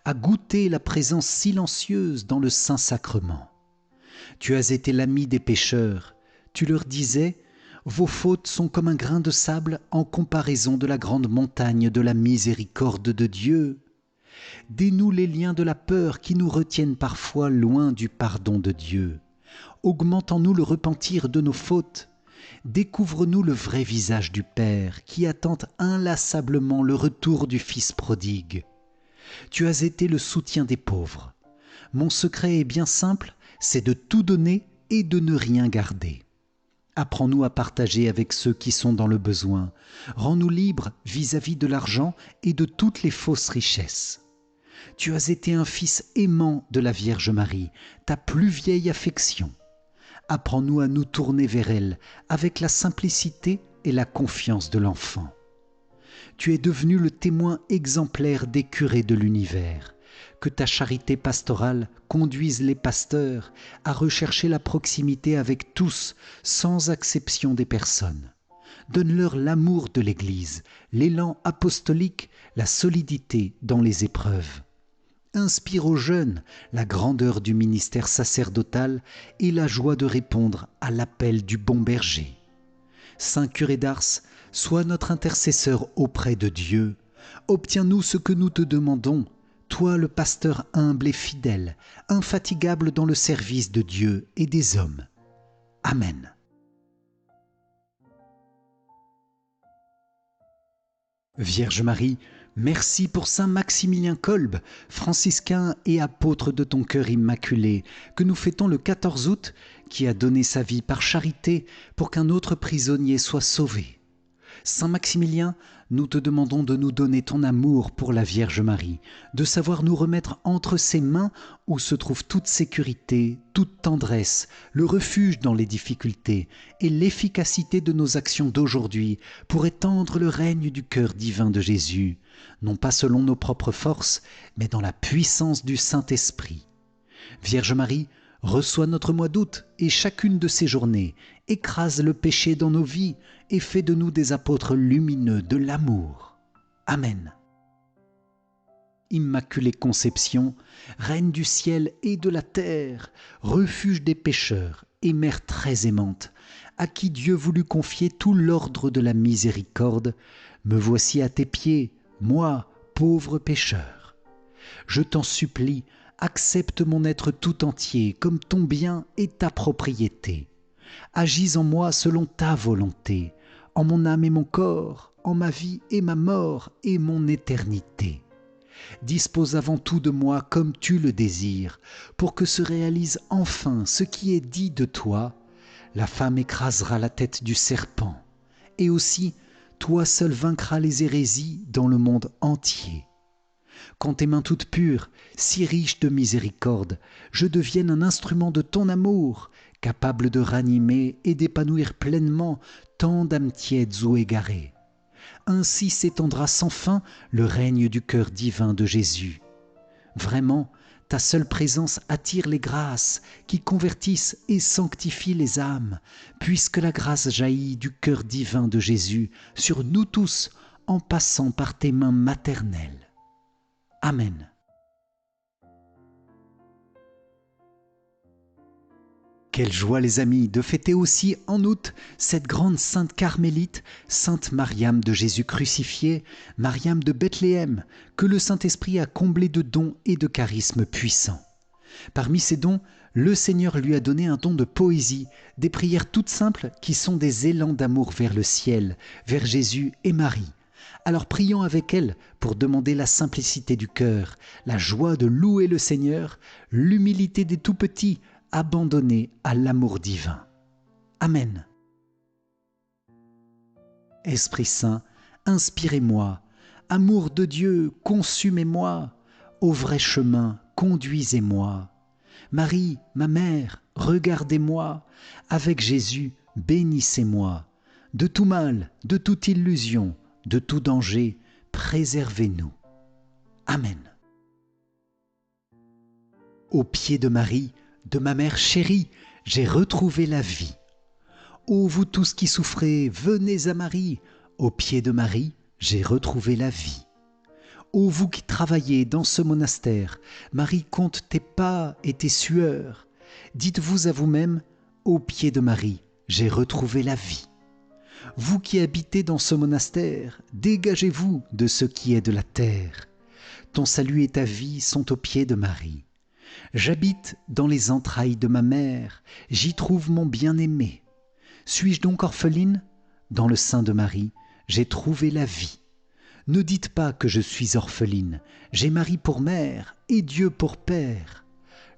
à goûter la présence silencieuse dans le Saint-Sacrement. Tu as été l'ami des pécheurs. Tu leur disais « Vos fautes sont comme un grain de sable en comparaison de la grande montagne de la miséricorde de Dieu. » Dénoue les liens de la peur qui nous retiennent parfois loin du pardon de Dieu. Augmente en nous le repentir de nos fautes. Découvre-nous le vrai visage du Père qui attend inlassablement le retour du Fils prodigue. Tu as été le soutien des pauvres. Mon secret est bien simple, c'est de tout donner et de ne rien garder. Apprends-nous à partager avec ceux qui sont dans le besoin. Rends-nous libres vis-à-vis de l'argent et de toutes les fausses richesses. Tu as été un fils aimant de la Vierge Marie, ta plus vieille affection. Apprends-nous à nous tourner vers elle avec la simplicité et la confiance de l'enfant. Tu es devenu le témoin exemplaire des curés de l'univers. Que ta charité pastorale conduise les pasteurs à rechercher la proximité avec tous, sans exception des personnes. Donne-leur l'amour de l'Église, l'élan apostolique, la solidité dans les épreuves. Inspire aux jeunes la grandeur du ministère sacerdotal et la joie de répondre à l'appel du bon berger. Saint curé d'Ars, sois notre intercesseur auprès de Dieu. Obtiens-nous ce que nous te demandons, toi le pasteur humble et fidèle, infatigable dans le service de Dieu et des hommes. Amen. Vierge Marie, merci pour saint Maximilien Kolbe, franciscain et apôtre de ton cœur immaculé, que nous fêtons le 14 août, qui a donné sa vie par charité pour qu'un autre prisonnier soit sauvé. Saint Maximilien, nous te demandons de nous donner ton amour pour la Vierge Marie, de savoir nous remettre entre ses mains où se trouve toute sécurité, toute tendresse, le refuge dans les difficultés et l'efficacité de nos actions d'aujourd'hui pour étendre le règne du cœur divin de Jésus, non pas selon nos propres forces, mais dans la puissance du Saint-Esprit. Vierge Marie, reçois notre mois d'août et chacune de ces journées, écrase le péché dans nos vies et fais de nous des apôtres lumineux de l'amour. Amen. Immaculée Conception, Reine du ciel et de la terre, refuge des pécheurs et mère très aimante, à qui Dieu voulut confier tout l'ordre de la miséricorde, me voici à tes pieds, moi, pauvre pécheur. Je t'en supplie, accepte mon être tout entier comme ton bien et ta propriété. Agis en moi selon ta volonté, en mon âme et mon corps, en ma vie et ma mort et mon éternité. Dispose avant tout de moi comme tu le désires, pour que se réalise enfin ce qui est dit de toi. La femme écrasera la tête du serpent, et aussi toi seul vaincras les hérésies dans le monde entier. Quand tes mains toutes pures, si riches de miséricorde, je devienne un instrument de ton amour, capable de ranimer et d'épanouir pleinement tant d'âmes tièdes ou égarées. Ainsi s'étendra sans fin le règne du cœur divin de Jésus. Vraiment, ta seule présence attire les grâces qui convertissent et sanctifient les âmes, puisque la grâce jaillit du cœur divin de Jésus sur nous tous en passant par tes mains maternelles. Amen. Quelle joie les amis de fêter aussi en août cette grande sainte carmélite, sainte Mariam de Jésus crucifié, Mariam de Bethléem, que le Saint-Esprit a comblée de dons et de charismes puissants. Parmi ces dons, le Seigneur lui a donné un don de poésie, des prières toutes simples qui sont des élans d'amour vers le ciel, vers Jésus et Marie. Alors prions avec elle pour demander la simplicité du cœur, la joie de louer le Seigneur, l'humilité des tout-petits, abandonnés à l'amour divin. Amen. Esprit Saint, inspirez-moi, amour de Dieu, consumez-moi, au vrai chemin, conduisez-moi. Marie, ma mère, regardez-moi, avec Jésus, bénissez-moi. De tout mal, de toute illusion, de tout danger, préservez-nous. Amen. Au pied de Marie, de ma mère chérie, j'ai retrouvé la vie. Ô vous tous qui souffrez, venez à Marie. Au pied de Marie, j'ai retrouvé la vie. Ô vous qui travaillez dans ce monastère, Marie compte tes pas et tes sueurs. Dites-vous à vous-même, au pied de Marie, j'ai retrouvé la vie. Vous qui habitez dans ce monastère, dégagez-vous de ce qui est de la terre. Ton salut et ta vie sont au pied de Marie. J'habite dans les entrailles de ma mère, j'y trouve mon bien-aimé. Suis-je donc orpheline? Dans le sein de Marie, j'ai trouvé la vie. Ne dites pas que je suis orpheline, j'ai Marie pour mère et Dieu pour père.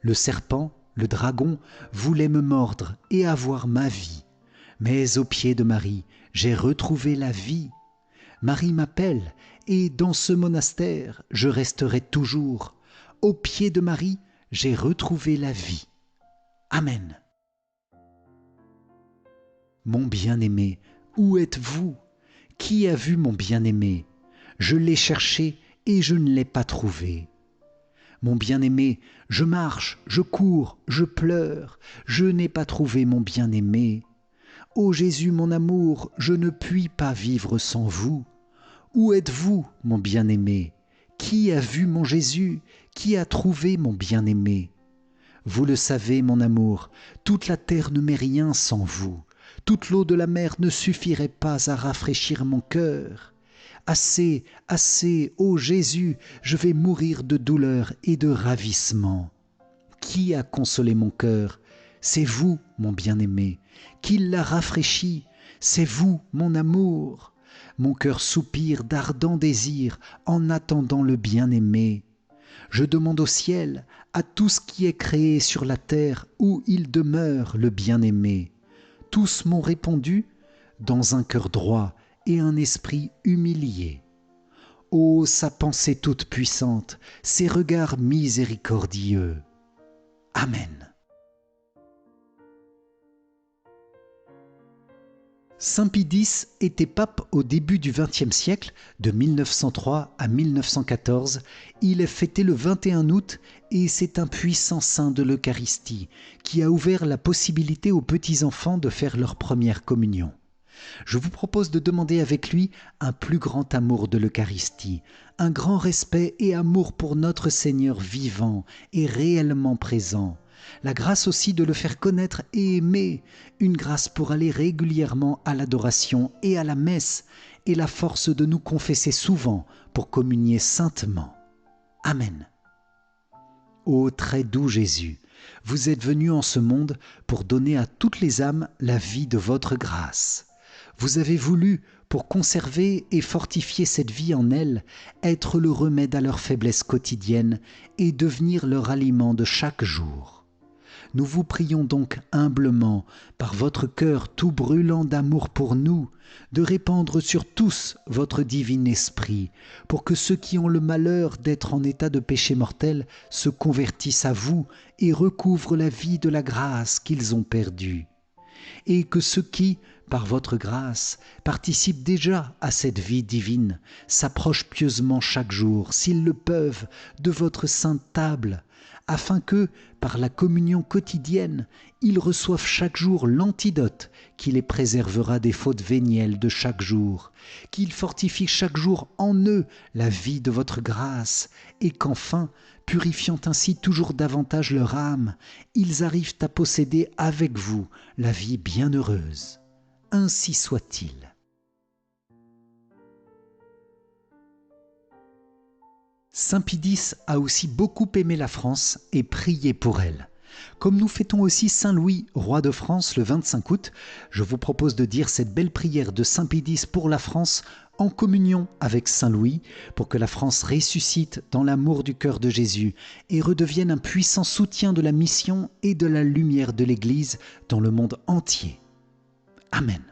Le serpent, le dragon, voulait me mordre et avoir ma vie. Mais au pied de Marie, j'ai retrouvé la vie. Marie m'appelle, et dans ce monastère, je resterai toujours. Au pied de Marie, j'ai retrouvé la vie. Amen. Mon bien-aimé, où êtes-vous? Qui a vu mon bien-aimé? Je l'ai cherché et je ne l'ai pas trouvé. Mon bien-aimé, je marche, je cours, je pleure, je n'ai pas trouvé mon bien-aimé. Ô Jésus, mon amour, je ne puis pas vivre sans vous. Où êtes-vous, mon bien-aimé? Qui a vu mon Jésus? Qui a trouvé mon bien-aimé? Vous le savez, mon amour, toute la terre ne m'est rien sans vous. Toute l'eau de la mer ne suffirait pas à rafraîchir mon cœur. Assez, assez, ô Jésus, je vais mourir de douleur et de ravissement. Qui a consolé mon cœur? C'est vous, mon bien-aimé. Qui l'a rafraîchi? C'est vous, mon amour. Mon cœur soupire d'ardent désir en attendant le bien-aimé. Je demande au ciel, à tout ce qui est créé sur la terre où il demeure le bien-aimé. Tous m'ont répondu dans un cœur droit et un esprit humilié. Ô sa pensée toute puissante, ses regards miséricordieux. Amen. Saint Pie X était pape au début du XXe siècle, de 1903 à 1914. Il est fêté le 21 août et c'est un puissant saint de l'Eucharistie qui a ouvert la possibilité aux petits-enfants de faire leur première communion. Je vous propose de demander avec lui un plus grand amour de l'Eucharistie, un grand respect et amour pour notre Seigneur vivant et réellement présent. La grâce aussi de le faire connaître et aimer, une grâce pour aller régulièrement à l'adoration et à la messe, et la force de nous confesser souvent pour communier saintement. Amen. Ô très doux Jésus, vous êtes venu en ce monde pour donner à toutes les âmes la vie de votre grâce. Vous avez voulu, pour conserver et fortifier cette vie en elles, être le remède à leur faiblesse quotidienne et devenir leur aliment de chaque jour. Nous vous prions donc humblement, par votre cœur tout brûlant d'amour pour nous, de répandre sur tous votre divin esprit, pour que ceux qui ont le malheur d'être en état de péché mortel se convertissent à vous et recouvrent la vie de la grâce qu'ils ont perdue. Et que ceux qui, par votre grâce, participent déjà à cette vie divine, s'approchent pieusement chaque jour, s'ils le peuvent, de votre sainte table, afin que, par la communion quotidienne, ils reçoivent chaque jour l'antidote qui les préservera des fautes vénielles de chaque jour, qu'ils fortifient chaque jour en eux la vie de votre grâce, et qu'enfin, purifiant ainsi toujours davantage leur âme, ils arrivent à posséder avec vous la vie bienheureuse. Ainsi soit-il. Saint Pie X a aussi beaucoup aimé la France et prié pour elle. Comme nous fêtons aussi Saint Louis, roi de France, le 25 août, je vous propose de dire cette belle prière de Saint Pie X pour la France en communion avec Saint Louis, pour que la France ressuscite dans l'amour du cœur de Jésus et redevienne un puissant soutien de la mission et de la lumière de l'Église dans le monde entier. Amen.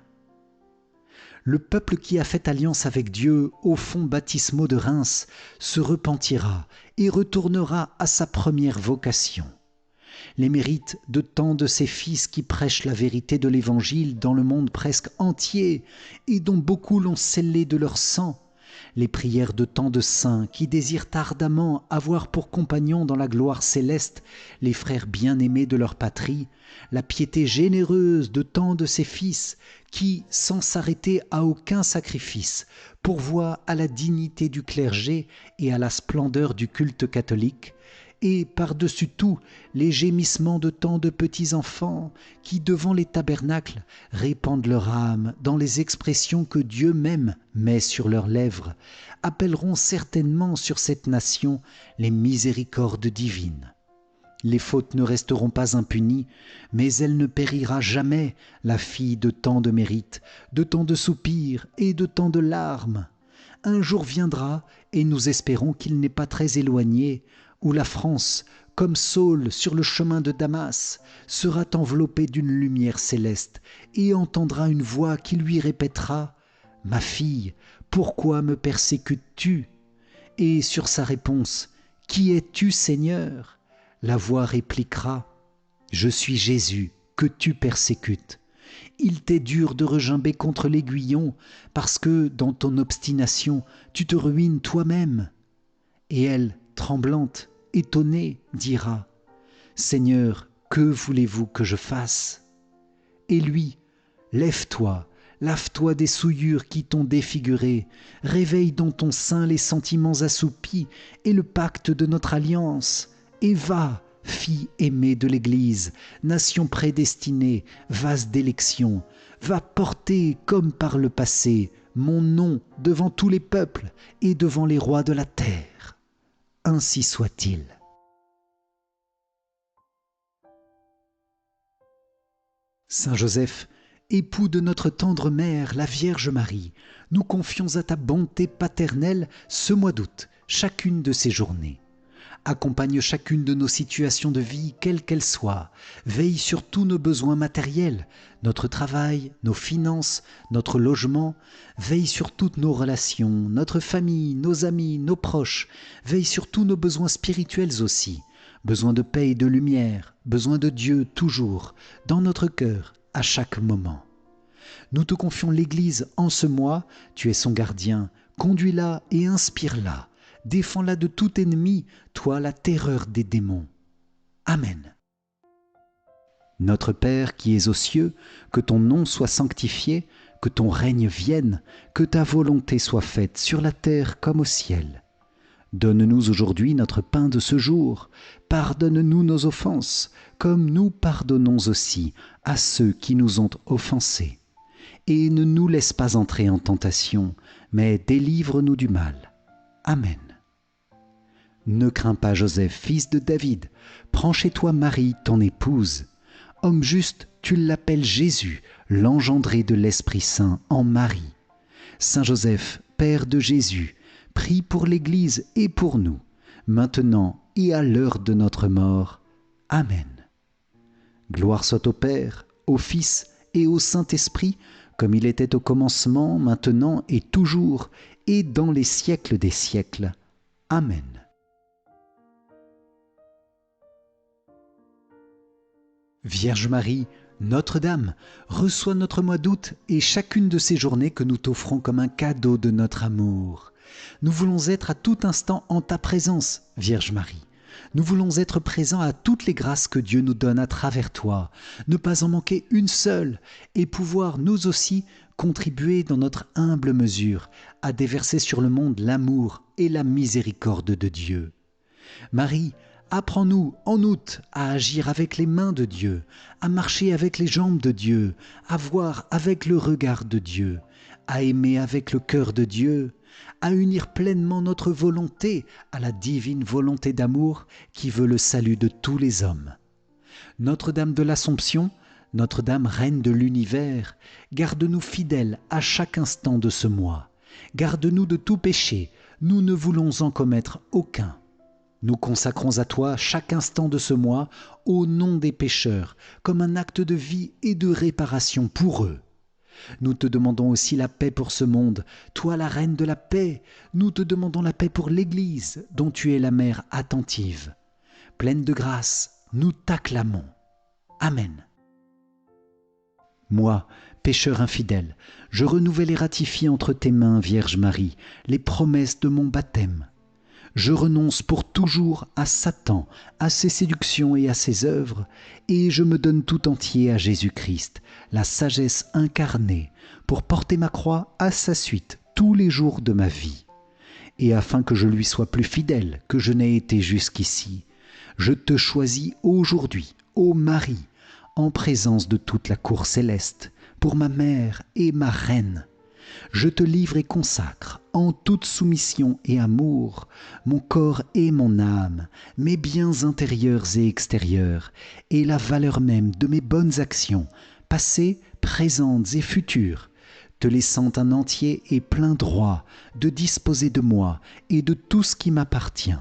Le peuple qui a fait alliance avec Dieu au fonds baptismaux de Reims se repentira et retournera à sa première vocation. les mérites de tant de ces fils qui prêchent la vérité de l'Évangile dans le monde presque entier et dont beaucoup l'ont scellé de leur sang, les prières de tant de saints qui désirent ardemment avoir pour compagnons dans la gloire céleste les frères bien-aimés de leur patrie, la piété généreuse de tant de ces fils qui, sans s'arrêter à aucun sacrifice, pourvoient à la dignité du clergé et à la splendeur du culte catholique, et par-dessus tout les gémissements de tant de petits enfants qui, devant les tabernacles, répandent leur âme dans les expressions que Dieu même met sur leurs lèvres, appelleront certainement sur cette nation les miséricordes divines. Les fautes ne resteront pas impunies, mais elle ne périra jamais, la fille de tant de mérites, de tant de soupirs et de tant de larmes. Un jour viendra, et nous espérons qu'il n'est pas très éloigné, où la France, comme Saul sur le chemin de Damas, sera enveloppée d'une lumière céleste et entendra une voix qui lui répétera « Ma fille, pourquoi me persécutes-tu » Et sur sa réponse « Qui es-tu, Seigneur ?» la voix répliquera « Je suis Jésus que tu persécutes. Il t'est dur de regimber contre l'aiguillon parce que, dans ton obstination, tu te ruines toi-même. » Et elle, tremblante, étonnée, dira « Seigneur, que voulez-vous que je fasse ?» Et lui « Lève-toi, lave-toi des souillures qui t'ont défiguré, réveille dans ton sein les sentiments assoupis et le pacte de notre alliance, et va, fille aimée de l'Église, nation prédestinée, vase d'élection, va porter, comme par le passé, mon nom devant tous les peuples et devant les rois de la terre. Ainsi soit-il. Saint Joseph, époux de notre tendre mère, la Vierge Marie, nous confions à ta bonté paternelle ce mois d'août, chacune de ces journées. Accompagne chacune de nos situations de vie, quelles qu'elles soient. Veille sur tous nos besoins matériels, notre travail, nos finances, notre logement. Veille sur toutes nos relations, notre famille, nos amis, nos proches. Veille sur tous nos besoins spirituels aussi. Besoin de paix et de lumière, besoin de Dieu toujours, dans notre cœur, à chaque moment. Nous te confions l'Église en ce mois, tu es son gardien, conduis-la et inspire-la. Défends-la de tout ennemi, toi la terreur des démons. Amen. Notre Père qui es aux cieux, que ton nom soit sanctifié, que ton règne vienne, que ta volonté soit faite sur la terre comme au ciel. Donne-nous aujourd'hui notre pain de ce jour. Pardonne-nous nos offenses, comme nous pardonnons aussi à ceux qui nous ont offensés. Et ne nous laisse pas entrer en tentation, mais délivre-nous du mal. Amen. Ne crains pas, Joseph, fils de David, prends chez toi Marie, ton épouse. Homme juste, tu l'appelles Jésus, l'engendré de l'Esprit Saint en Marie. Saint Joseph, Père de Jésus, prie pour l'Église et pour nous, maintenant et à l'heure de notre mort. Amen. Gloire soit au Père, au Fils et au Saint-Esprit, comme il était au commencement, maintenant et toujours, et dans les siècles des siècles. Amen. Vierge Marie, Notre-Dame, reçois notre mois d'août et chacune de ces journées que nous t'offrons comme un cadeau de notre amour. Nous voulons être à tout instant en ta présence, Vierge Marie. Nous voulons être présents à toutes les grâces que Dieu nous donne à travers toi, ne pas en manquer une seule et pouvoir nous aussi contribuer dans notre humble mesure à déverser sur le monde l'amour et la miséricorde de Dieu. Marie, apprends-nous en août à agir avec les mains de Dieu, à marcher avec les jambes de Dieu, à voir avec le regard de Dieu, à aimer avec le cœur de Dieu, à unir pleinement notre volonté à la divine volonté d'amour qui veut le salut de tous les hommes. Notre-Dame de l'Assomption, Notre-Dame Reine de l'Univers, garde-nous fidèles à chaque instant de ce mois. Garde-nous de tout péché, nous ne voulons en commettre aucun. Nous consacrons à toi chaque instant de ce mois au nom des pécheurs, comme un acte de vie et de réparation pour eux. Nous te demandons aussi la paix pour ce monde, toi la reine de la paix. Nous te demandons la paix pour l'Église, dont tu es la mère attentive. Pleine de grâce, nous t'acclamons. Amen. Moi, pécheur infidèle, je renouvelle et ratifie entre tes mains, Vierge Marie, les promesses de mon baptême. Je renonce pour toujours à Satan, à ses séductions et à ses œuvres, et je me donne tout entier à Jésus-Christ, la sagesse incarnée, pour porter ma croix à sa suite tous les jours de ma vie. Et afin que je lui sois plus fidèle que je n'ai été jusqu'ici, je te choisis aujourd'hui, ô Marie, en présence de toute la cour céleste, pour ma mère et ma reine. Je te livre et consacre, en toute soumission et amour, mon corps et mon âme, mes biens intérieurs et extérieurs, et la valeur même de mes bonnes actions, passées, présentes et futures, te laissant un entier et plein droit de disposer de moi et de tout ce qui m'appartient,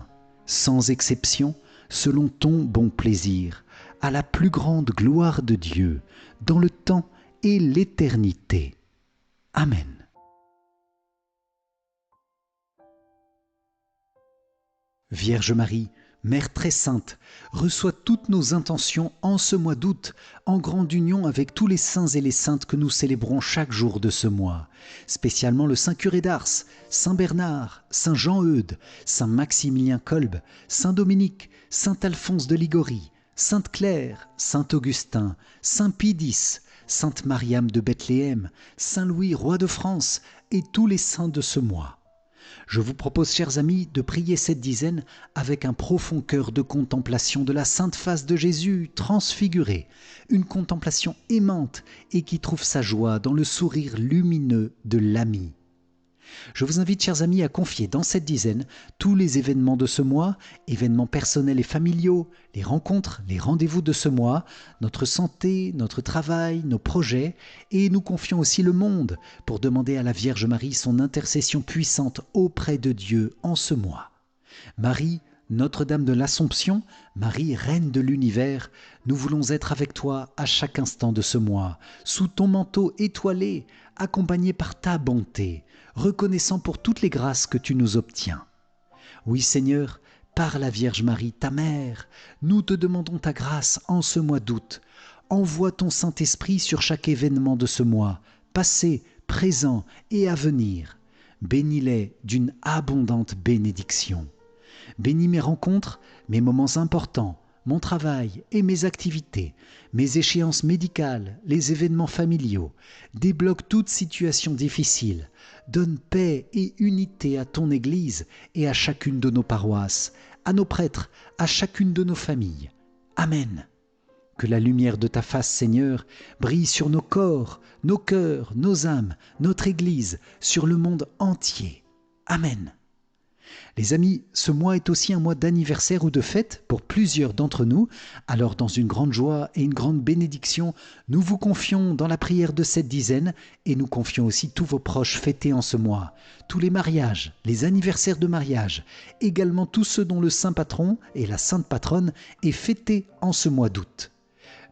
sans exception, selon ton bon plaisir, à la plus grande gloire de Dieu, dans le temps et l'éternité. Amen. Vierge Marie, Mère très sainte, reçois toutes nos intentions en ce mois d'août, en grande union avec tous les saints et les saintes que nous célébrons chaque jour de ce mois, spécialement le Saint Curé d'Ars, Saint Bernard, Saint Jean-Eudes, Saint Maximilien Kolb, Saint Dominique, Saint Alphonse de Ligorie, Sainte Claire, Saint Augustin, Saint Pie X, Sainte Mariam de Bethléem, Saint Louis, roi de France, et tous les saints de ce mois. Je vous propose, chers amis, de prier cette dizaine avec un profond cœur de contemplation de la sainte face de Jésus transfiguré, une contemplation aimante et qui trouve sa joie dans le sourire lumineux de l'ami. Je vous invite, chers amis, à confier dans cette dizaine tous les événements de ce mois, événements personnels et familiaux, les rencontres, les rendez-vous de ce mois, notre santé, notre travail, nos projets, et nous confions aussi le monde pour demander à la Vierge Marie son intercession puissante auprès de Dieu en ce mois. Marie, Notre-Dame de l'Assomption, Marie, Reine de l'Univers, nous voulons être avec toi à chaque instant de ce mois, sous ton manteau étoilé, accompagné par ta bonté, reconnaissant pour toutes les grâces que tu nous obtiens. Oui Seigneur, par la Vierge Marie, ta mère, nous te demandons ta grâce en ce mois d'août. Envoie ton Saint-Esprit sur chaque événement de ce mois, passé, présent et à venir. Bénis-les d'une abondante bénédiction. Bénis mes rencontres, mes moments importants, mon travail et mes activités, mes échéances médicales, les événements familiaux. Débloque toute situation difficile. Donne paix et unité à ton Église et à chacune de nos paroisses, à nos prêtres, à chacune de nos familles. Amen. Que la lumière de ta face, Seigneur, brille sur nos corps, nos cœurs, nos âmes, notre Église, sur le monde entier. Amen. Les amis, ce mois est aussi un mois d'anniversaire ou de fête pour plusieurs d'entre nous. Alors, dans une grande joie et une grande bénédiction, nous vous confions dans la prière de cette dizaine et nous confions aussi tous vos proches fêtés en ce mois, tous les mariages, les anniversaires de mariage, également tous ceux dont le saint patron et la sainte patronne est fêté en ce mois d'août.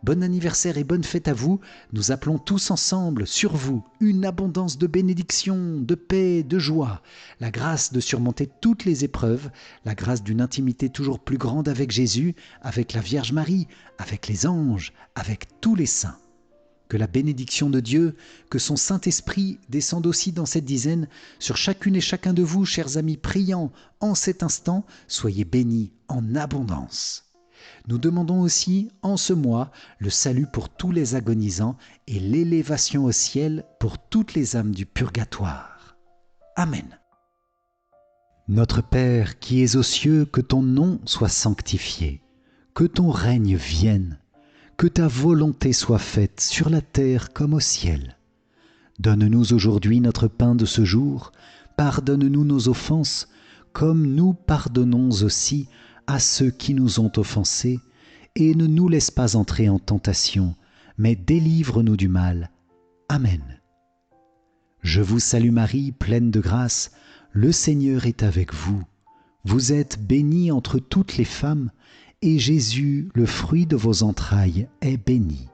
Bon anniversaire et bonne fête à vous. Nous appelons tous ensemble sur vous une abondance de bénédictions, de paix, de joie, la grâce de surmonter toutes les épreuves, la grâce d'une intimité toujours plus grande avec Jésus, avec la Vierge Marie, avec les anges, avec tous les saints. Que la bénédiction de Dieu, que son Saint-Esprit descende aussi dans cette dizaine sur chacune et chacun de vous, chers amis priants, en cet instant, soyez bénis en abondance. Nous demandons aussi, en ce mois, le salut pour tous les agonisants et l'élévation au ciel pour toutes les âmes du purgatoire. Amen. Notre Père qui es aux cieux, que ton nom soit sanctifié, que ton règne vienne, que ta volonté soit faite sur la terre comme au ciel. Donne-nous aujourd'hui notre pain de ce jour, pardonne-nous nos offenses, comme nous pardonnons aussi à ceux qui nous ont offensés, et ne nous laisse pas entrer en tentation, mais délivre-nous du mal. Amen. Je vous salue Marie, pleine de grâce, le Seigneur est avec vous. Vous êtes bénie entre toutes les femmes, et Jésus, le fruit de vos entrailles, est béni.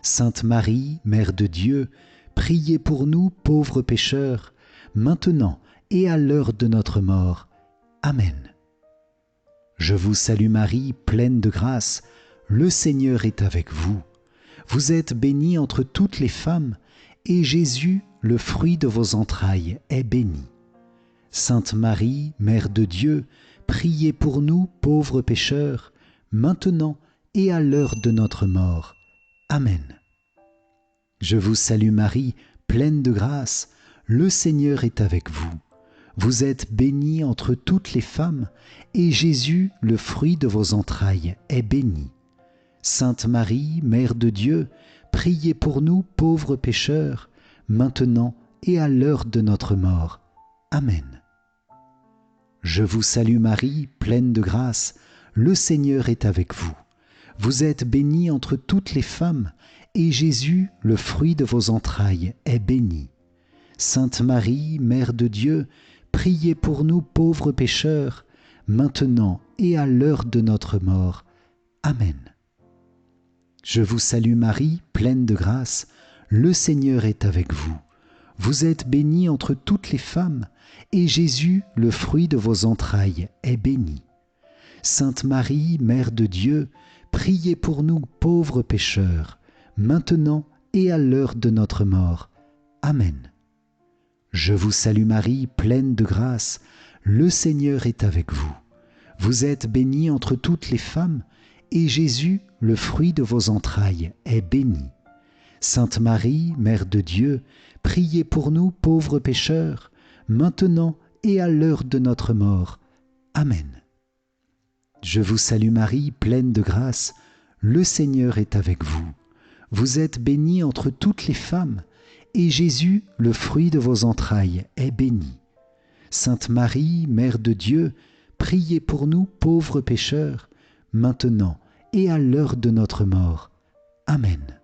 Sainte Marie, Mère de Dieu, priez pour nous pauvres pécheurs, maintenant et à l'heure de notre mort. Amen. Je vous salue Marie, pleine de grâce, le Seigneur est avec vous. Vous êtes bénie entre toutes les femmes, et Jésus, le fruit de vos entrailles, est béni. Sainte Marie, Mère de Dieu, priez pour nous pauvres pécheurs, maintenant et à l'heure de notre mort. Amen. Je vous salue Marie, pleine de grâce, le Seigneur est avec vous. Vous êtes bénie entre toutes les femmes, et Jésus, le fruit de vos entrailles, est béni. Sainte Marie, Mère de Dieu, priez pour nous pauvres pécheurs, maintenant et à l'heure de notre mort. Amen. Je vous salue Marie, pleine de grâce, le Seigneur est avec vous. Vous êtes bénie entre toutes les femmes, et Jésus, le fruit de vos entrailles, est béni. Sainte Marie, Mère de Dieu, priez pour nous pauvres pécheurs, maintenant et à l'heure de notre mort. Amen. Je vous salue Marie, pleine de grâce, le Seigneur est avec vous. Vous êtes bénie entre toutes les femmes, et Jésus, le fruit de vos entrailles, est béni. Sainte Marie, Mère de Dieu, priez pour nous pauvres pécheurs, maintenant et à l'heure de notre mort. Amen. Je vous salue Marie, pleine de grâce, le Seigneur est avec vous. Vous êtes bénie entre toutes les femmes, et Jésus, le fruit de vos entrailles, est béni. Sainte Marie, Mère de Dieu, priez pour nous pauvres pécheurs, maintenant et à l'heure de notre mort. Amen. Je vous salue Marie, pleine de grâce, le Seigneur est avec vous. Vous êtes bénie entre toutes les femmes, et Jésus, le fruit de vos entrailles, est béni. Sainte Marie, Mère de Dieu, priez pour nous pauvres pécheurs, maintenant et à l'heure de notre mort. Amen.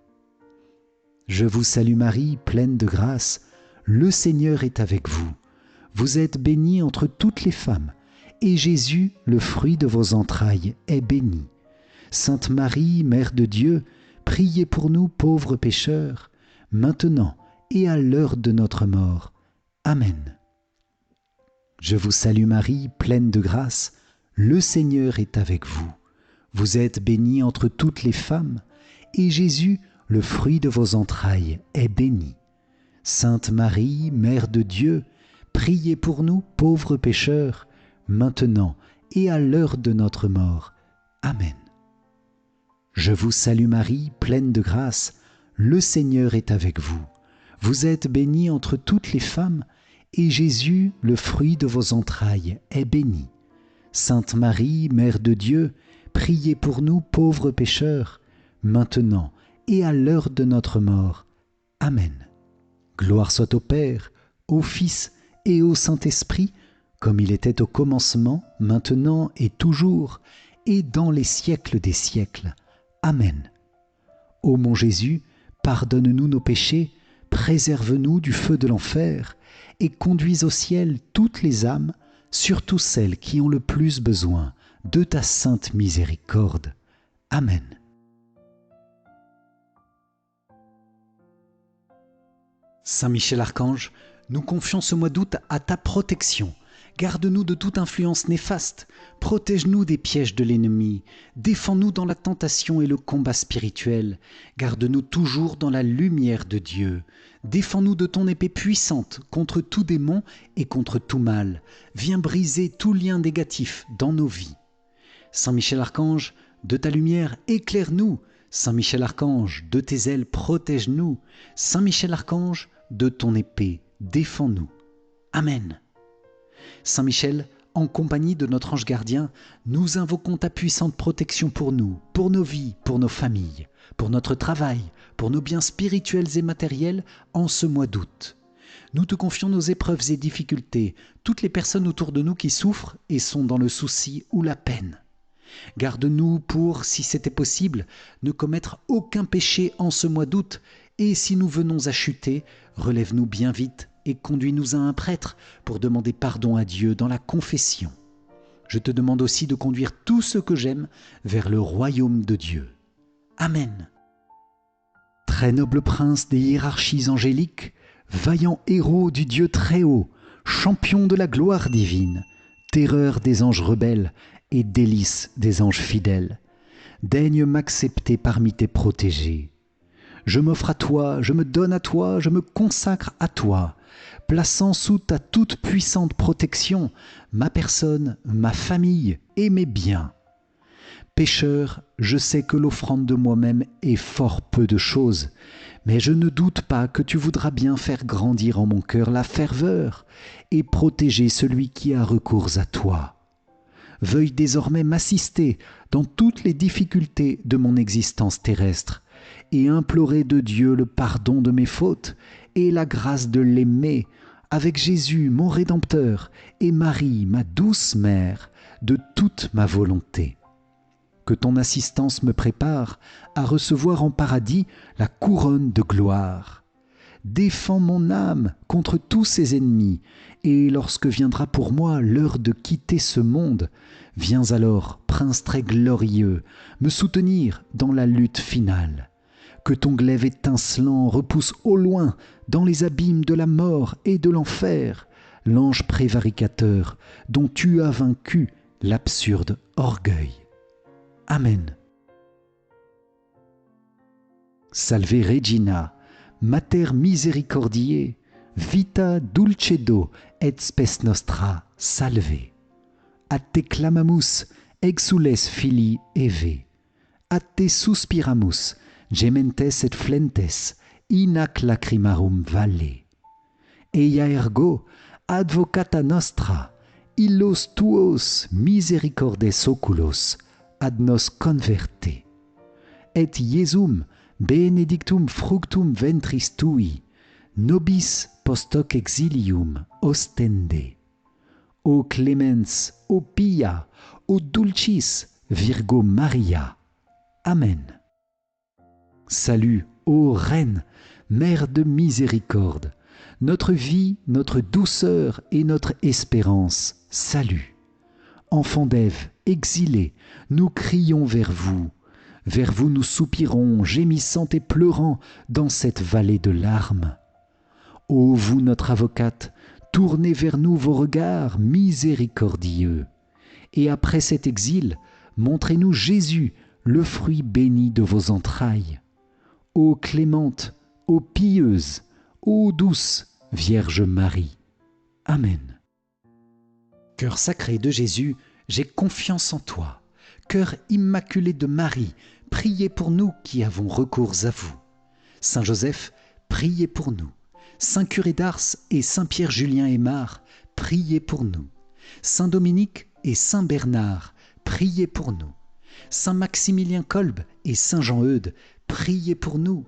Je vous salue Marie, pleine de grâce, le Seigneur est avec vous. Vous êtes bénie entre toutes les femmes, et Jésus, le fruit de vos entrailles, est béni. Sainte Marie, Mère de Dieu, priez pour nous pauvres pécheurs, maintenant et à l'heure de notre mort. Amen. Je vous salue Marie, pleine de grâce, le Seigneur est avec vous. Vous êtes bénie entre toutes les femmes, et Jésus, le fruit de vos entrailles, est béni. Sainte Marie, Mère de Dieu, priez pour nous pauvres pécheurs, maintenant et à l'heure de notre mort. Amen. Je vous salue Marie, pleine de grâce, le Seigneur est avec vous. Vous êtes bénie entre toutes les femmes, et Jésus, le fruit de vos entrailles, est béni. Sainte Marie, Mère de Dieu, priez pour nous pauvres pécheurs, maintenant et à l'heure de notre mort. Amen. Gloire soit au Père, au Fils et au Saint-Esprit, comme il était au commencement, maintenant et toujours, et dans les siècles des siècles. Amen. Ô mon Jésus, pardonne-nous nos péchés, préserve-nous du feu de l'enfer, et conduis au ciel toutes les âmes, surtout celles qui ont le plus besoin de ta sainte miséricorde. Amen. Saint Michel Archange, nous confions ce mois d'août à ta protection. Garde-nous de toute influence néfaste, protège-nous des pièges de l'ennemi, défends-nous dans la tentation et le combat spirituel, garde-nous toujours dans la lumière de Dieu, défends-nous de ton épée puissante contre tout démon et contre tout mal, viens briser tout lien négatif dans nos vies. Saint Michel Archange, de ta lumière éclaire-nous, Saint Michel Archange, de tes ailes protège-nous, Saint Michel Archange, de ton épée défends-nous. Amen. Saint Michel, en compagnie de notre ange gardien, nous invoquons ta puissante protection pour nous, pour nos vies, pour nos familles, pour notre travail, pour nos biens spirituels et matériels en ce mois d'août. Nous te confions nos épreuves et difficultés, toutes les personnes autour de nous qui souffrent et sont dans le souci ou la peine. Garde-nous pour, si c'était possible, ne commettre aucun péché en ce mois d'août, et si nous venons à chuter, relève-nous bien vite et conduis-nous à un prêtre pour demander pardon à Dieu dans la confession. Je te demande aussi de conduire tous ceux que j'aime vers le royaume de Dieu. Amen. Très noble prince des hiérarchies angéliques, vaillant héros du Dieu très haut, champion de la gloire divine, terreur des anges rebelles et délice des anges fidèles, daigne m'accepter parmi tes protégés. Je m'offre à toi, je me donne à toi, je me consacre à toi, plaçant sous ta toute puissante protection ma personne, ma famille et mes biens. Pécheur, je sais que l'offrande de moi-même est fort peu de chose, mais je ne doute pas que tu voudras bien faire grandir en mon cœur la ferveur et protéger celui qui a recours à toi. Veuille désormais m'assister dans toutes les difficultés de mon existence terrestre et implorer de Dieu le pardon de mes fautes et la grâce de l'aimer avec Jésus, mon Rédempteur, et Marie, ma douce mère, de toute ma volonté. Que ton assistance me prépare à recevoir en paradis la couronne de gloire. Défends mon âme contre tous ses ennemis, et lorsque viendra pour moi l'heure de quitter ce monde, viens alors, Prince très glorieux, me soutenir dans la lutte finale. Que ton glaive étincelant repousse au loin, dans les abîmes de la mort et de l'enfer, l'ange prévaricateur dont tu as vaincu l'absurde orgueil. Amen. Salve Regina, Mater misericordiae, vita dulcedo et spes nostra, salve. A te clamamus, exules filii Eve. A te suspiramus, gementes et flentes, in ac lacrimarum valle. Eia ergo, advocata nostra, illos tuos misericordes oculos, ad nos converte. Et Iesum benedictum fructum ventris tui, nobis post hoc exilium ostende. O clemens, o pia, o dulcis Virgo Maria. Amen. Salut, ô Reine, Mère de miséricorde, notre vie, notre douceur et notre espérance, salut. Enfants d'Ève, exilés, nous crions vers vous nous soupirons, gémissant et pleurant dans cette vallée de larmes. Ô vous notre avocate, tournez vers nous vos regards miséricordieux, et après cet exil, montrez-nous Jésus, le fruit béni de vos entrailles. Ô clémente, ô pieuse, ô douce Vierge Marie. Amen. Cœur sacré de Jésus, j'ai confiance en toi. Cœur immaculé de Marie, priez pour nous qui avons recours à vous. Saint Joseph, priez pour nous. Saint Curé d'Ars et Saint Pierre Julien Aymar, priez pour nous. Saint Dominique et Saint Bernard, priez pour nous. Saint Maximilien Kolb et Saint Jean-Eudes, priez pour nous.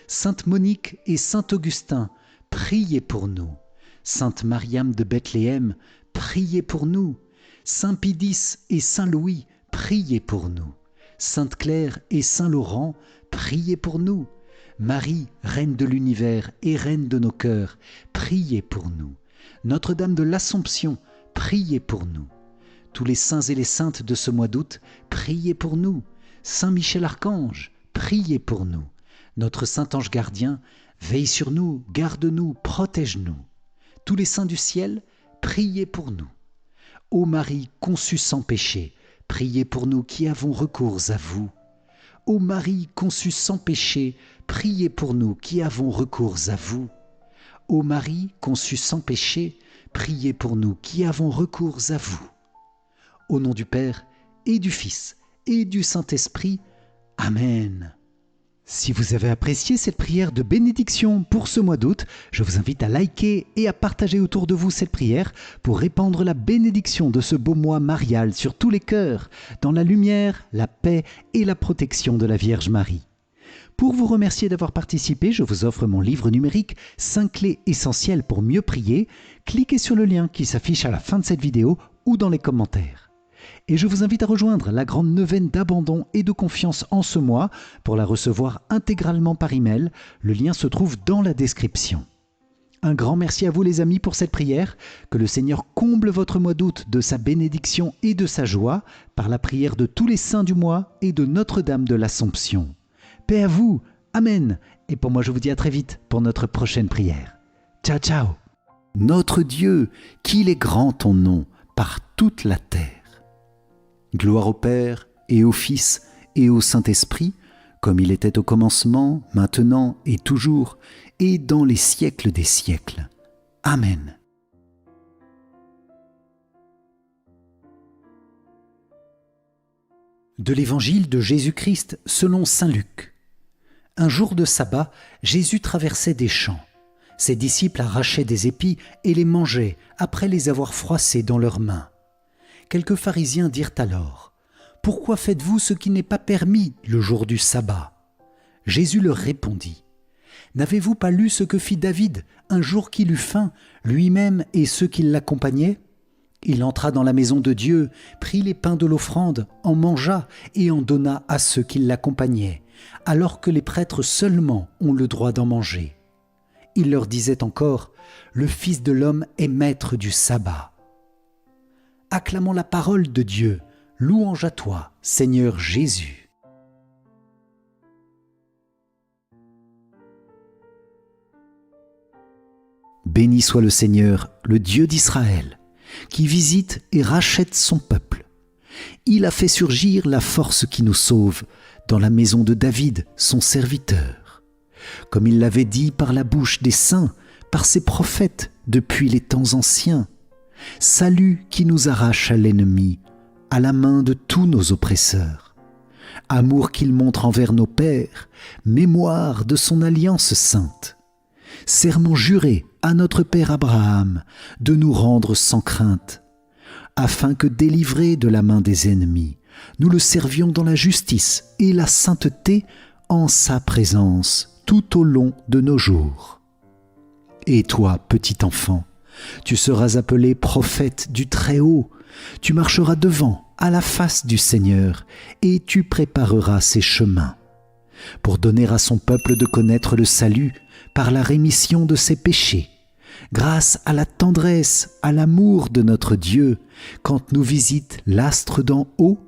Sainte Monique et Saint Augustin, priez pour nous. Sainte Mariam de Bethléem, priez pour nous. Saint Pidis et Saint Louis, priez pour nous. Sainte Claire et Saint Laurent, priez pour nous. Marie, Reine de l'univers et Reine de nos cœurs, priez pour nous. Notre-Dame de l'Assomption, priez pour nous. Tous les saints et les saintes de ce mois d'août, priez pour nous. Saint Michel Archange, priez pour nous. Notre Saint Ange gardien, veille sur nous, garde-nous, protège-nous. Tous les saints du ciel, priez pour nous. Ô Marie conçue sans péché, priez pour nous qui avons recours à vous. Ô Marie conçue sans péché, priez pour nous qui avons recours à vous. Ô Marie conçue sans péché, priez pour nous qui avons recours à vous. Au nom du Père et du Fils et du Saint-Esprit. Amen. Si vous avez apprécié cette prière de bénédiction pour ce mois d'août, je vous invite à liker et à partager autour de vous cette prière pour répandre la bénédiction de ce beau mois marial sur tous les cœurs, dans la lumière, la paix et la protection de la Vierge Marie. Pour vous remercier d'avoir participé, je vous offre mon livre numérique 5 clés essentielles pour mieux prier. Cliquez sur le lien qui s'affiche à la fin de cette vidéo ou dans les commentaires. Et je vous invite à rejoindre la grande neuvaine d'abandon et de confiance en ce mois pour la recevoir intégralement par email. Le lien se trouve dans la description. Un grand merci à vous les amis pour cette prière. Que le Seigneur comble votre mois d'août de sa bénédiction et de sa joie par la prière de tous les saints du mois et de Notre-Dame de l'Assomption. Paix à vous, Amen. Et pour moi je vous dis à très vite pour notre prochaine prière. Ciao ciao. Notre Dieu, qu'il est grand ton nom par toute la terre. Gloire au Père et au Fils et au Saint-Esprit, comme il était au commencement, maintenant et toujours, et dans les siècles des siècles. Amen. De l'Évangile de Jésus-Christ selon saint Luc. Un jour de sabbat, Jésus traversait des champs. Ses disciples arrachaient des épis et les mangeaient après les avoir froissés dans leurs mains. Quelques pharisiens dirent alors : « Pourquoi faites-vous ce qui n'est pas permis le jour du sabbat ?» Jésus leur répondit : « N'avez-vous pas lu ce que fit David un jour qu'il eut faim, lui-même et ceux qui l'accompagnaient ? Il entra dans la maison de Dieu, prit les pains de l'offrande, en mangea et en donna à ceux qui l'accompagnaient, alors que les prêtres seulement ont le droit d'en manger. Il leur disait encore : le Fils de l'homme est maître du sabbat. Acclamons la parole de Dieu, louange à toi, Seigneur Jésus. Béni soit le Seigneur, le Dieu d'Israël, qui visite et rachète son peuple. Il a fait surgir la force qui nous sauve dans la maison de David, son serviteur, comme il l'avait dit par la bouche des saints, par ses prophètes depuis les temps anciens. Salut qui nous arrache à l'ennemi, à la main de tous nos oppresseurs. Amour qu'il montre envers nos pères, mémoire de son alliance sainte. Serment juré à notre père Abraham de nous rendre sans crainte, afin que, délivrés de la main des ennemis, nous le servions dans la justice et la sainteté en sa présence tout au long de nos jours. Et toi, petit enfant, tu seras appelé prophète du Très-Haut, tu marcheras devant à la face du Seigneur et tu prépareras ses chemins, pour donner à son peuple de connaître le salut par la rémission de ses péchés, grâce à la tendresse, à l'amour de notre Dieu, quand nous visite l'astre d'en haut,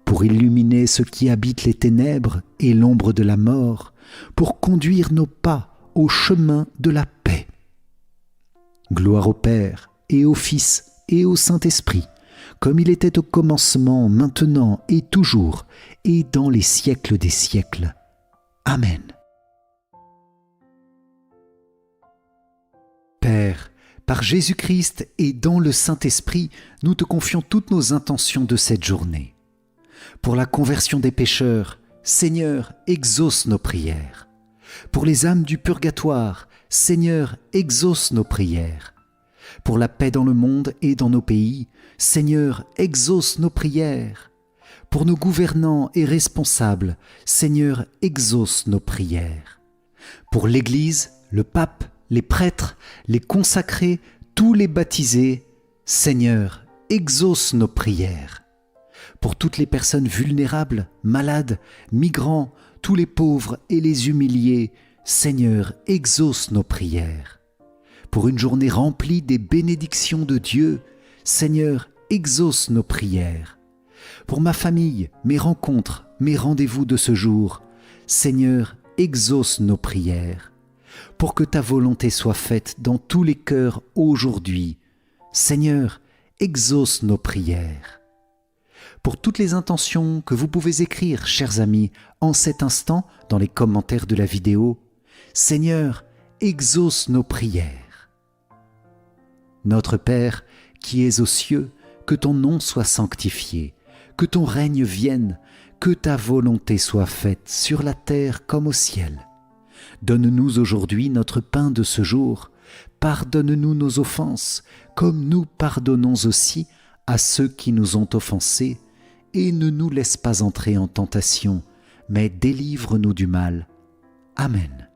pour illuminer ceux qui habitent les ténèbres et l'ombre de la mort, pour conduire nos pas au chemin de la paix. Gloire au Père et au Fils et au Saint-Esprit, comme il était au commencement, maintenant et toujours, et dans les siècles des siècles. Amen. Père, par Jésus-Christ et dans le Saint-Esprit, nous te confions toutes nos intentions de cette journée. Pour la conversion des pécheurs, Seigneur, exauce nos prières. Pour les âmes du purgatoire, Seigneur, exauce nos prières. Pour la paix dans le monde et dans nos pays, Seigneur, exauce nos prières. Pour nos gouvernants et responsables, Seigneur, exauce nos prières. Pour l'Église, le pape, les prêtres, les consacrés, tous les baptisés, Seigneur, exauce nos prières. Pour toutes les personnes vulnérables, malades, migrants, tous les pauvres et les humiliés, Seigneur, exauce nos prières. Pour une journée remplie des bénédictions de Dieu, Seigneur, exauce nos prières. Pour ma famille, mes rencontres, mes rendez-vous de ce jour, Seigneur, exauce nos prières. Pour que ta volonté soit faite dans tous les cœurs aujourd'hui, Seigneur, exauce nos prières. Pour toutes les intentions que vous pouvez écrire, chers amis, en cet instant, dans les commentaires de la vidéo, Seigneur, exauce nos prières. Notre Père, qui es aux cieux, que ton nom soit sanctifié, que ton règne vienne, que ta volonté soit faite sur la terre comme au ciel. Donne-nous aujourd'hui notre pain de ce jour. Pardonne-nous nos offenses, comme nous pardonnons aussi à ceux qui nous ont offensés, et ne nous laisse pas entrer en tentation, mais délivre-nous du mal. Amen.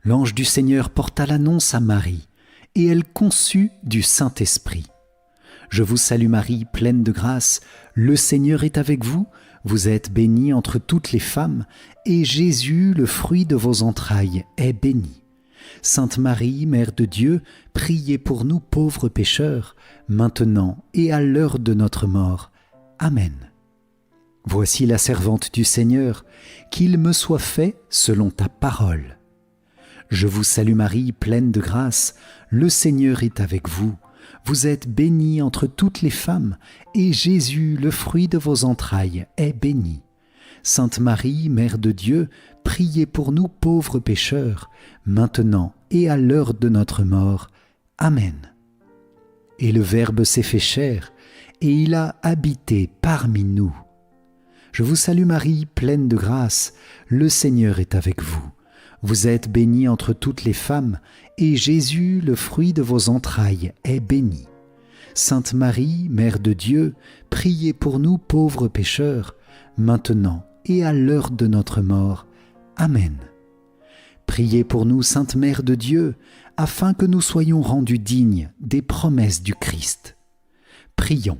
L'ange du Seigneur porta l'annonce à Marie, et elle conçut du Saint-Esprit. Je vous salue Marie, pleine de grâce, le Seigneur est avec vous, vous êtes bénie entre toutes les femmes, et Jésus, le fruit de vos entrailles, est béni. Sainte Marie, Mère de Dieu, priez pour nous pauvres pécheurs, maintenant et à l'heure de notre mort. Amen. Voici la servante du Seigneur, qu'il me soit fait selon ta parole. Je vous salue Marie, pleine de grâce, le Seigneur est avec vous. Vous êtes bénie entre toutes les femmes, et Jésus, le fruit de vos entrailles, est béni. Sainte Marie, Mère de Dieu, priez pour nous pauvres pécheurs, maintenant et à l'heure de notre mort. Amen. Et le Verbe s'est fait chair, et il a habité parmi nous. Je vous salue Marie, pleine de grâce, le Seigneur est avec vous. Vous êtes bénie entre toutes les femmes, et Jésus, le fruit de vos entrailles, est béni. Sainte Marie, Mère de Dieu, priez pour nous pauvres pécheurs, maintenant et à l'heure de notre mort. Amen. Priez pour nous, Sainte Mère de Dieu, afin que nous soyons rendus dignes des promesses du Christ. Prions.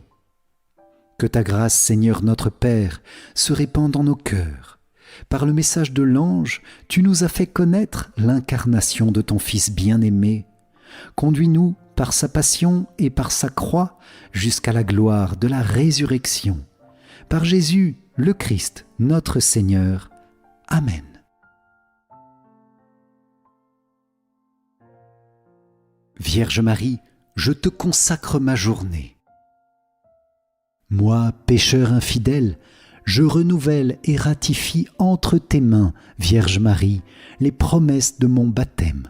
Que ta grâce, Seigneur notre Père, se répande dans nos cœurs. Par le message de l'ange, tu nous as fait connaître l'incarnation de ton Fils bien-aimé. Conduis-nous par sa passion et par sa croix jusqu'à la gloire de la résurrection. Par Jésus, le Christ, notre Seigneur. Amen. Vierge Marie, je te consacre ma journée. Moi, pécheur infidèle, je renouvelle et ratifie entre tes mains, Vierge Marie, les promesses de mon baptême.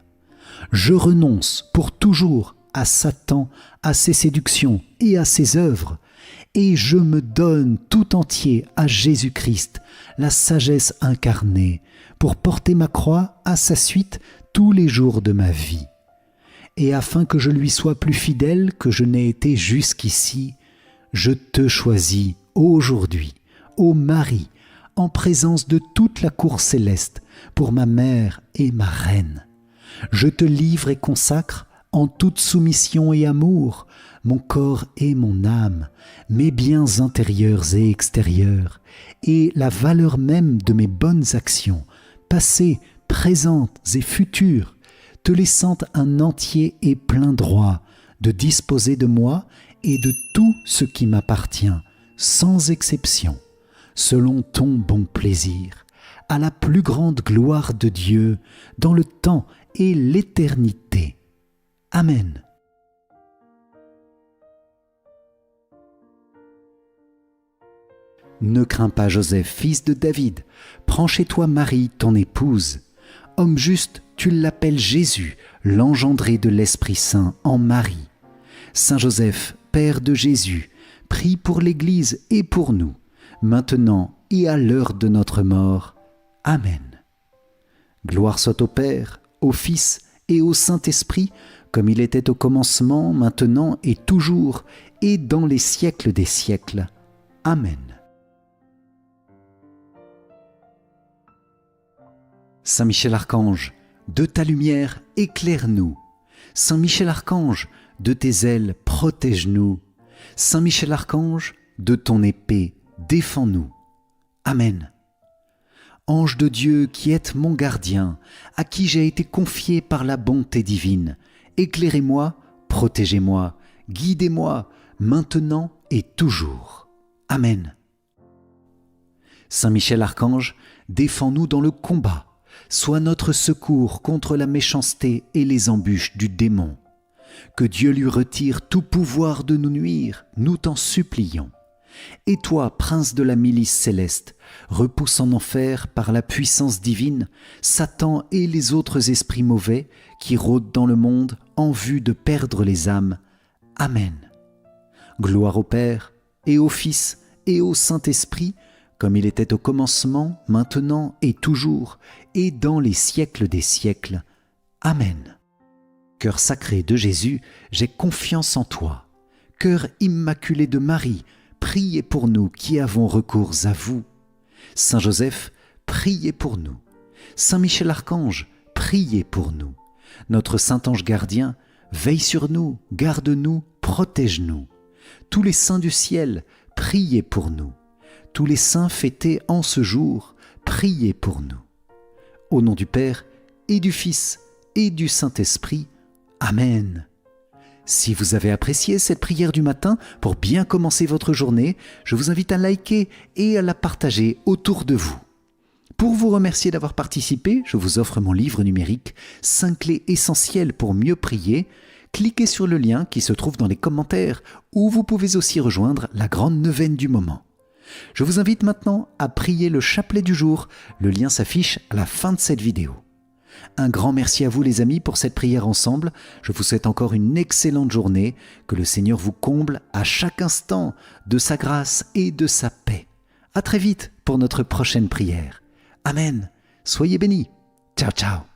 Je renonce pour toujours à Satan, à ses séductions et à ses œuvres, et je me donne tout entier à Jésus-Christ, la sagesse incarnée, pour porter ma croix à sa suite tous les jours de ma vie. Et afin que je lui sois plus fidèle que je n'ai été jusqu'ici, je te choisis aujourd'hui, ô Marie, en présence de toute la cour céleste, pour ma mère et ma reine. Je te livre et consacre, en toute soumission et amour, mon corps et mon âme, mes biens intérieurs et extérieurs, et la valeur même de mes bonnes actions, passées, présentes et futures, te laissant un entier et plein droit de disposer de moi et de tout ce qui m'appartient, sans exception, selon ton bon plaisir, à la plus grande gloire de Dieu, dans le temps et l'éternité. Amen. Ne crains pas, Joseph, fils de David, prends chez toi Marie, ton épouse. Homme juste, tu l'appelles Jésus, l'engendré de l'Esprit Saint en Marie. Saint Joseph, Père de Jésus, prie pour l'Église et pour nous, maintenant et à l'heure de notre mort. Amen. Gloire soit au Père, au Fils et au Saint-Esprit, comme il était au commencement, maintenant et toujours, et dans les siècles des siècles. Amen. Saint Michel Archange, de ta lumière, éclaire-nous. Saint Michel Archange, de tes ailes, protège-nous. Saint Michel Archange, de ton épée, défends-nous. Amen. Ange de Dieu qui êtes mon gardien, à qui j'ai été confié par la bonté divine, éclairez-moi, protégez-moi, guidez-moi, maintenant et toujours. Amen. Saint Michel Archange, défends-nous dans le combat. Sois notre secours contre la méchanceté et les embûches du démon. Que Dieu lui retire tout pouvoir de nous nuire, nous t'en supplions. Et toi, prince de la milice céleste, repousse en enfer par la puissance divine Satan et les autres esprits mauvais qui rôdent dans le monde en vue de perdre les âmes. Amen. Gloire au Père, et au Fils, et au Saint-Esprit, comme il était au commencement, maintenant et toujours, et dans les siècles des siècles. Amen. Cœur sacré de Jésus, j'ai confiance en toi. Cœur immaculé de Marie, priez pour nous qui avons recours à vous. Saint Joseph, priez pour nous. Saint Michel Archange, priez pour nous. Notre Saint Ange gardien, veille sur nous, garde-nous, protège-nous. Tous les saints du ciel, priez pour nous. Tous les saints fêtés en ce jour, priez pour nous. Au nom du Père, et du Fils, et du Saint-Esprit. Amen. Si vous avez apprécié cette prière du matin pour bien commencer votre journée, je vous invite à liker et à la partager autour de vous. Pour vous remercier d'avoir participé, je vous offre mon livre numérique « 5 clés essentielles pour mieux prier » cliquez sur le lien qui se trouve dans les commentaires où vous pouvez aussi rejoindre la grande neuvaine du moment. Je vous invite maintenant à prier le chapelet du jour. Le lien s'affiche à la fin de cette vidéo. Un grand merci à vous les amis pour cette prière ensemble. Je vous souhaite encore une excellente journée. Que le Seigneur vous comble à chaque instant de sa grâce et de sa paix. À très vite pour notre prochaine prière. Amen. Soyez bénis. Ciao, ciao.